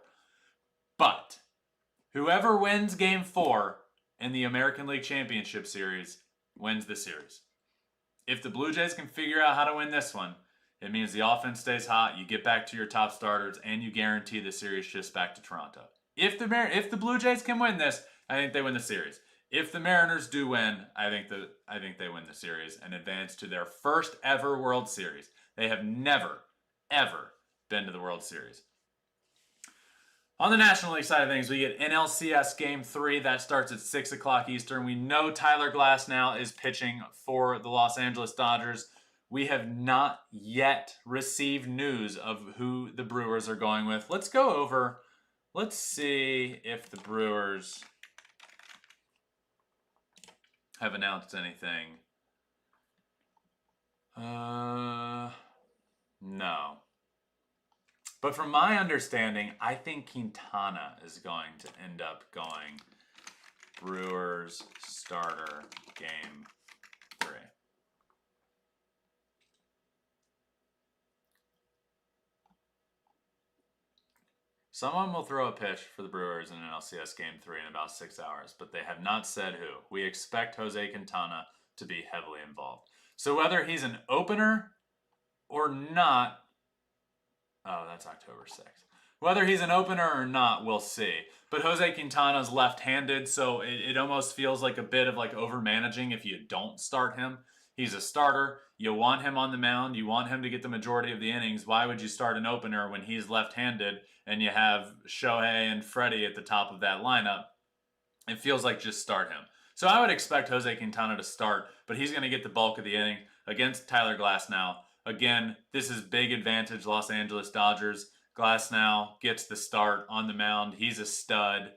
Speaker 1: But whoever wins Game 4 in the American League Championship Series wins the series. If the Blue Jays can figure out how to win this one, it means the offense stays hot, you get back to your top starters, and you guarantee the series shifts back to Toronto. If the Blue Jays can win this, I think they win the series. If the Mariners do win, I think they win the series and advance to their first ever World Series. They have never, ever been to the World Series. On the National League side of things, we get NLCS Game 3. That starts at 6 o'clock Eastern. We know Tyler Glasnow is pitching for the Los Angeles Dodgers. we have not yet received news of who the Brewers are going with. Let's see if the Brewers have announced anything. No. But from my understanding, I think Quintana is going to end up going Brewers starter game 3. Someone will throw a pitch for the Brewers in an NLCS Game 3 in about 6 hours, but they have not said who. We expect Jose Quintana to be heavily involved. So whether he's an opener or not, oh, that's October 6th. Whether he's an opener or not, we'll see. But Jose Quintana's left-handed, so it almost feels like a bit of like over-managing if you don't start him. He's a starter. You want him on the mound. You want him to get the majority of the innings. Why would you start an opener when he's left-handed and you have Shohei and Freddie at the top of that lineup? It feels like just start him. So I would expect Jose Quintana to start, but he's going to get the bulk of the inning against Tyler Glasnow. Again, this is big advantage Los Angeles Dodgers. Glasnow gets the start on the mound. He's a stud.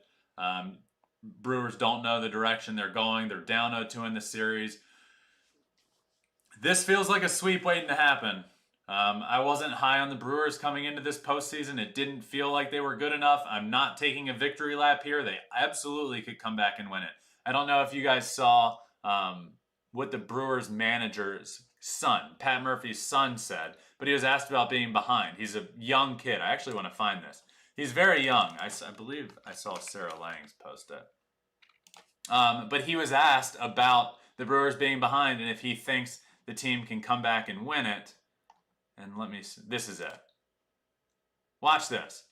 Speaker 1: Brewers don't know the direction they're going. They're down 0-2 in the series. This feels like a sweep waiting to happen. I wasn't high on the Brewers coming into this postseason. It didn't feel like they were good enough. I'm not taking a victory lap here. They absolutely could come back and win it. I don't know if you guys saw what the Brewers manager's son, Pat Murphy's son, said, but he was asked about being behind. He's a young kid. I actually want to find this. He's very young. I believe I saw Sarah Lang's post it. But he was asked about the Brewers being behind and if he thinks the team can come back and win it. And let me see. This is it. Watch this.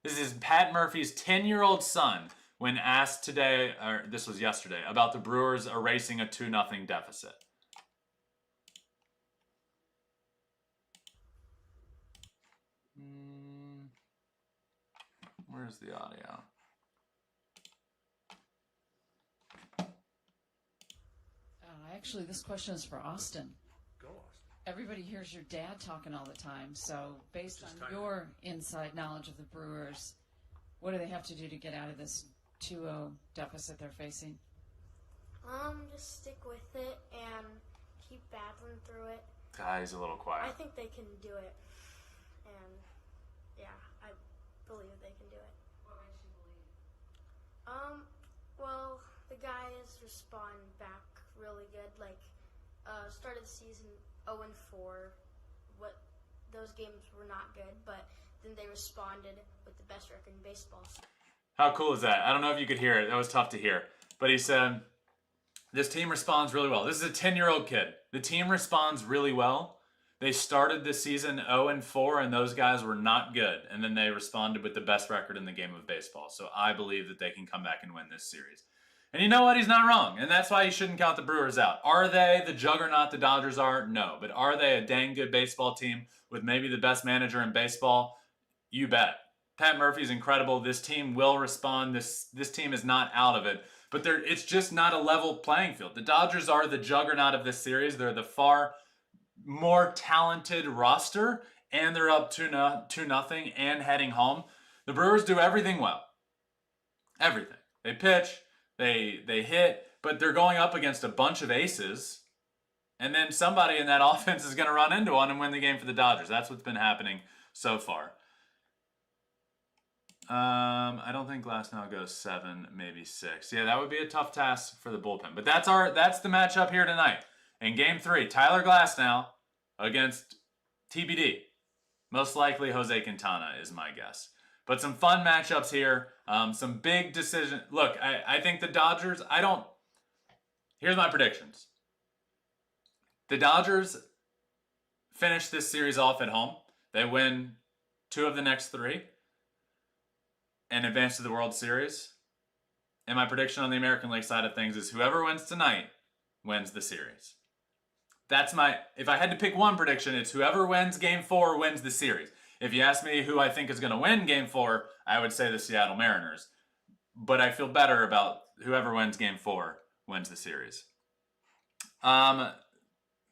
Speaker 1: This is Pat Murphy's 10-year-old son when asked today, or this was yesterday, about the Brewers erasing a 2-0 deficit. Where's the audio?
Speaker 4: Actually, this question is for Austin.
Speaker 2: Go, Austin.
Speaker 4: Everybody hears your dad talking all the time. So, based on your inside knowledge of the Brewers, what do they have to do to get out of this 2-0 deficit they're facing?
Speaker 5: Just stick with it and keep battling through it.
Speaker 1: He's a little quiet.
Speaker 5: I think they can do it. And, yeah, I believe they can do it.
Speaker 4: What makes you believe?
Speaker 5: Well, the guys respond back really good. Like, started the season 0-4. Those games were not good, but then they responded with the best record in baseball.
Speaker 1: How cool is that? I don't know if you could hear it. That was tough to hear. But he said, this team responds really well. This is a 10-year-old kid. The team responds really well. They started the season 0-4, and those guys were not good. And then they responded with the best record in the game of baseball. So I believe that they can come back and win this series. And you know what? He's not wrong. And that's why you shouldn't count the Brewers out. Are they the juggernaut the Dodgers are? No. But are they a dang good baseball team with maybe the best manager in baseball? You bet. Pat Murphy's incredible. This team will respond. This team is not out of it. But it's just not a level playing field. The Dodgers are the juggernaut of this series. They're the far more talented roster, and they're up 2-0 and heading home. The Brewers do everything well. Everything. They pitch, they hit, but they're going up against a bunch of aces, and then somebody in that offense is going to run into one and win the game for the Dodgers. That's what's been happening so far. I don't think Glasnow goes 7, maybe 6. Yeah, that would be a tough task for the bullpen. But that's the matchup here tonight. In Game 3, Tyler Glasnow against TBD. Most likely Jose Quintana is my guess. But some fun matchups here. Some big decisions. Look, I think the Dodgers, here's my predictions. The Dodgers finish this series off at home. They win 2 of the next 3 and advance to the World Series. And my prediction on the American League side of things is whoever wins tonight wins the series. If I had to pick one prediction, it's whoever wins Game 4 wins the series. If you ask me who I think is going to win Game 4, I would say the Seattle Mariners. But I feel better about whoever wins Game 4 wins the series.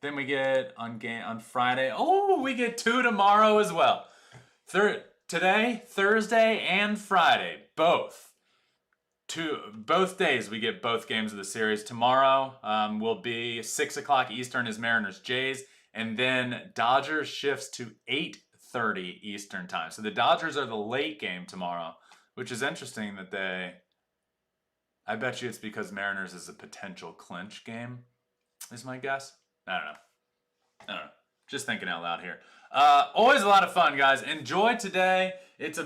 Speaker 1: Then we get on Friday. Oh, we get 2 tomorrow as well. Today, Thursday, and Friday, both days we get both games of the series. Tomorrow will be 6 o'clock Eastern is Mariners Jays, and then Dodgers shifts to 8:30 Eastern time. So the Dodgers are the late game tomorrow, which is interesting that I bet you it's because Mariners is a potential clinch game, is my guess. I don't know. Just thinking out loud here. Always a lot of fun, guys. Enjoy today. It's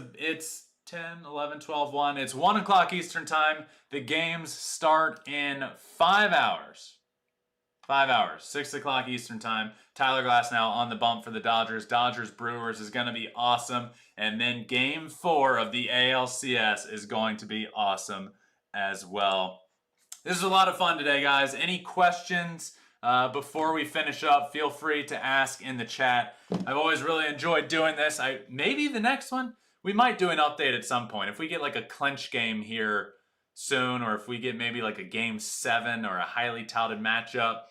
Speaker 1: 10, 11, 12, 1. It's 1 o'clock Eastern time. The games start in 5 hours. 5 hours. 6 o'clock Eastern time. Tyler Glasnow on the bump for the Dodgers. Dodgers-Brewers is going to be awesome. And then Game 4 of the ALCS is going to be awesome as well. This is a lot of fun today, guys. Any questions before we finish up, feel free to ask in the chat. I've always really enjoyed doing this. Maybe the next one, we might do an update at some point. If we get like a clinch game here soon, or if we get maybe like a Game 7 or a highly touted matchup,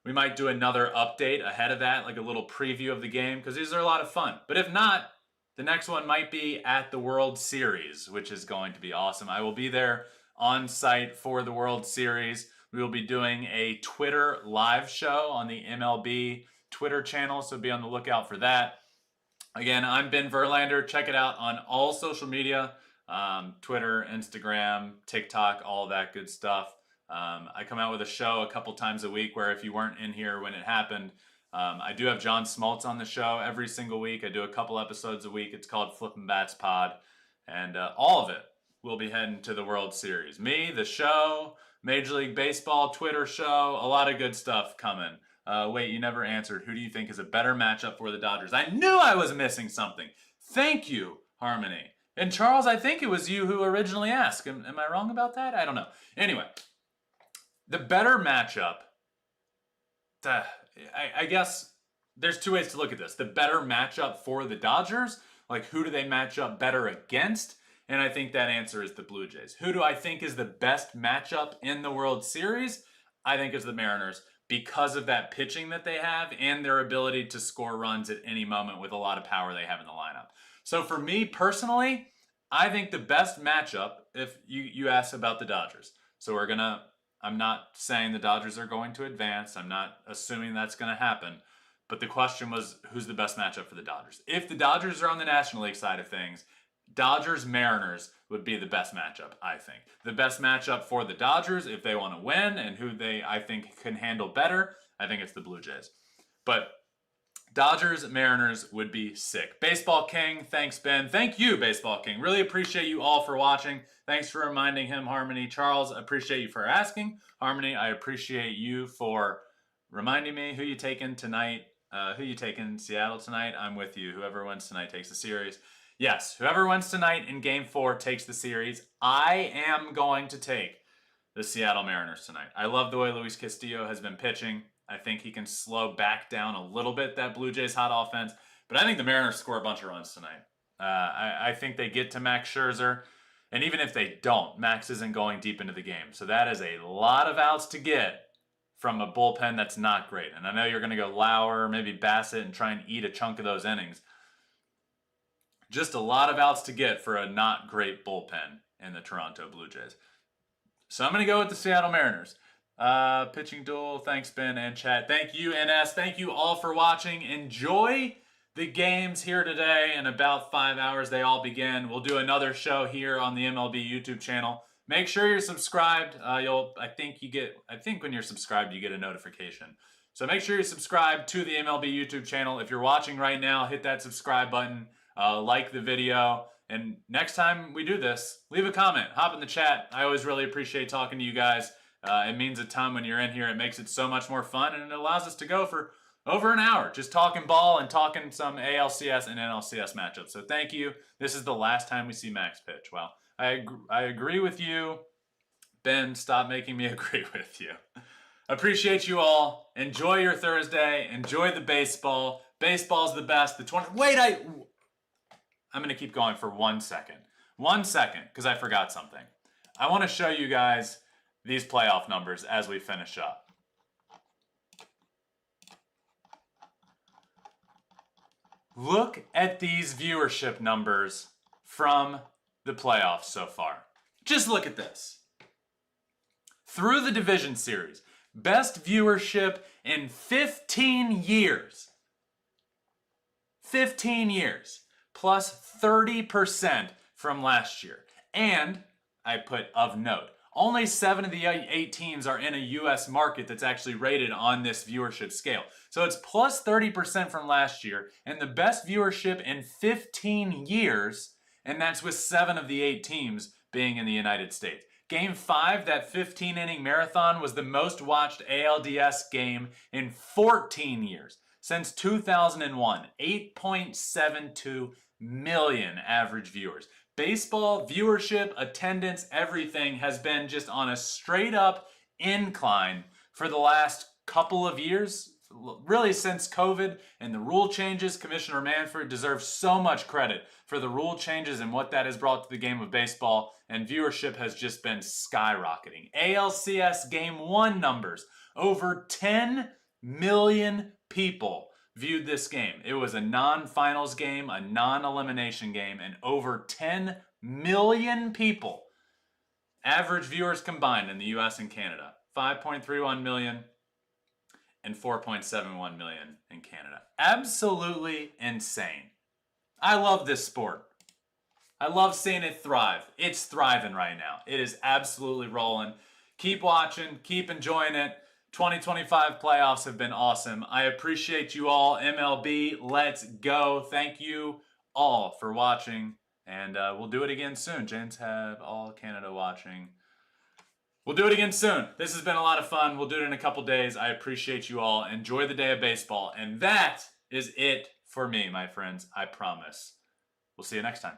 Speaker 1: we might do another update ahead of that, like a little preview of the game, because these are a lot of fun. But if not, the next one might be at the World Series, which is going to be awesome. I will be there on site for the World Series. We will be doing a Twitter live show on the MLB Twitter channel, so be on the lookout for that. Again, I'm Ben Verlander. Check it out on all social media, Twitter, Instagram, TikTok, all that good stuff. I come out with a show a couple times a week where if you weren't in here when it happened, I do have John Smoltz on the show every single week. I do a couple episodes a week. It's called Flippin' Bats Pod, and all of it will be heading to the World Series. Me, the show, Major League Baseball Twitter show, a lot of good stuff coming. Wait, you never answered. Who do you think is a better matchup for the Dodgers? I knew I was missing something. Thank you, Harmony. And Charles, I think it was you who originally asked. Am I wrong about that? I don't know. Anyway, the better matchup, I guess there's two ways to look at this. The better matchup for the Dodgers, like who do they match up better against? And I think that answer is the Blue Jays. Who do I think is the best matchup in the World Series? I think it's the Mariners because of that pitching that they have and their ability to score runs at any moment with a lot of power they have in the lineup. So for me personally, I think the best matchup, if you ask about the Dodgers. So I'm not saying the Dodgers are going to advance. I'm not assuming that's going to happen. But the question was, who's the best matchup for the Dodgers? If the Dodgers are on the National League side of things, Dodgers-Mariners would be the best matchup, I think. The best matchup for the Dodgers, if they want to win, and who I think can handle better, I think it's the Blue Jays. But Dodgers-Mariners would be sick. Baseball King, thanks, Ben. Thank you, Baseball King. Really appreciate you all for watching. Thanks for reminding him, Harmony. Charles, appreciate you for asking. Harmony, I appreciate you for reminding me who you taking tonight. Who you taking Seattle tonight? I'm with you. Whoever wins tonight takes the series. Yes, whoever wins tonight in Game 4 takes the series. I am going to take the Seattle Mariners tonight. I love the way Luis Castillo has been pitching. I think he can slow back down a little bit that Blue Jays hot offense. But I think the Mariners score a bunch of runs tonight. I think they get to Max Scherzer. And even if they don't, Max isn't going deep into the game. So that is a lot of outs to get from a bullpen that's not great. And I know you're going to go Lauer, maybe Bassett, and try and eat a chunk of those innings. Just a lot of outs to get for a not great bullpen in the Toronto Blue Jays. So I'm going to go with the Seattle Mariners. Pitching duel, thanks Ben and chat. Thank you NS, thank you all for watching. Enjoy the games here today. In about 5 hours they all begin. We'll do another show here on the MLB YouTube channel. Make sure you're subscribed. I think when you're subscribed you get a notification. So make sure you're subscribed to the MLB YouTube channel. If you're watching right now, hit that subscribe button. Like the video, and next time we do this, leave a comment, hop in the chat. I always really appreciate talking to you guys. It means a ton when you're in here. It makes it so much more fun, and it allows us to go for over an hour just talking ball and talking some ALCS and NLCS matchups. So thank you. This is the last time we see Max pitch. Well, I agree with you. Ben, stop making me agree with you. Appreciate you all. Enjoy your Thursday. Enjoy the baseball. Baseball's the best. I'm going to keep going for 1 second. 1 second, because I forgot something. I want to show you guys these playoff numbers as we finish up. Look at these viewership numbers from the playoffs so far. Just look at this. Through the division series, best viewership in 15 years. 15 years, plus 30% from last year. And I put of note, only 7 of the 8 teams are in a U.S. market that's actually rated on this viewership scale. So it's plus 30% from last year, and the best viewership in 15 years, and that's with 7 of the 8 teams being in the United States. Game 5, that 15-inning marathon, was the most watched ALDS game in 14 years. Since 2001, 8.72 million average viewers. Baseball viewership, attendance, everything has been just on a straight up incline for the last couple of years. Really since COVID and the rule changes. Commissioner Manfred deserves so much credit for the rule changes and what that has brought to the game of baseball. And viewership has just been skyrocketing. ALCS Game 1 numbers. Over 10 million people viewed this game. It was a non-finals game, a non-elimination game, and over 10 million people, average viewers combined in the US and Canada. 5.31 million and 4.71 million in Canada. Absolutely insane. I love this sport. I love seeing it thrive. It's thriving right now. It is absolutely rolling. Keep watching, keep enjoying it. 2025 playoffs have been awesome. I appreciate you all. MLB, let's go. Thank you all for watching, and we'll do it again soon. James have all Canada watching. We'll do it again soon. This has been a lot of fun. We'll do it in a couple days. I appreciate you all. Enjoy the day of baseball, and that is it for me, my friends. I promise. We'll see you next time.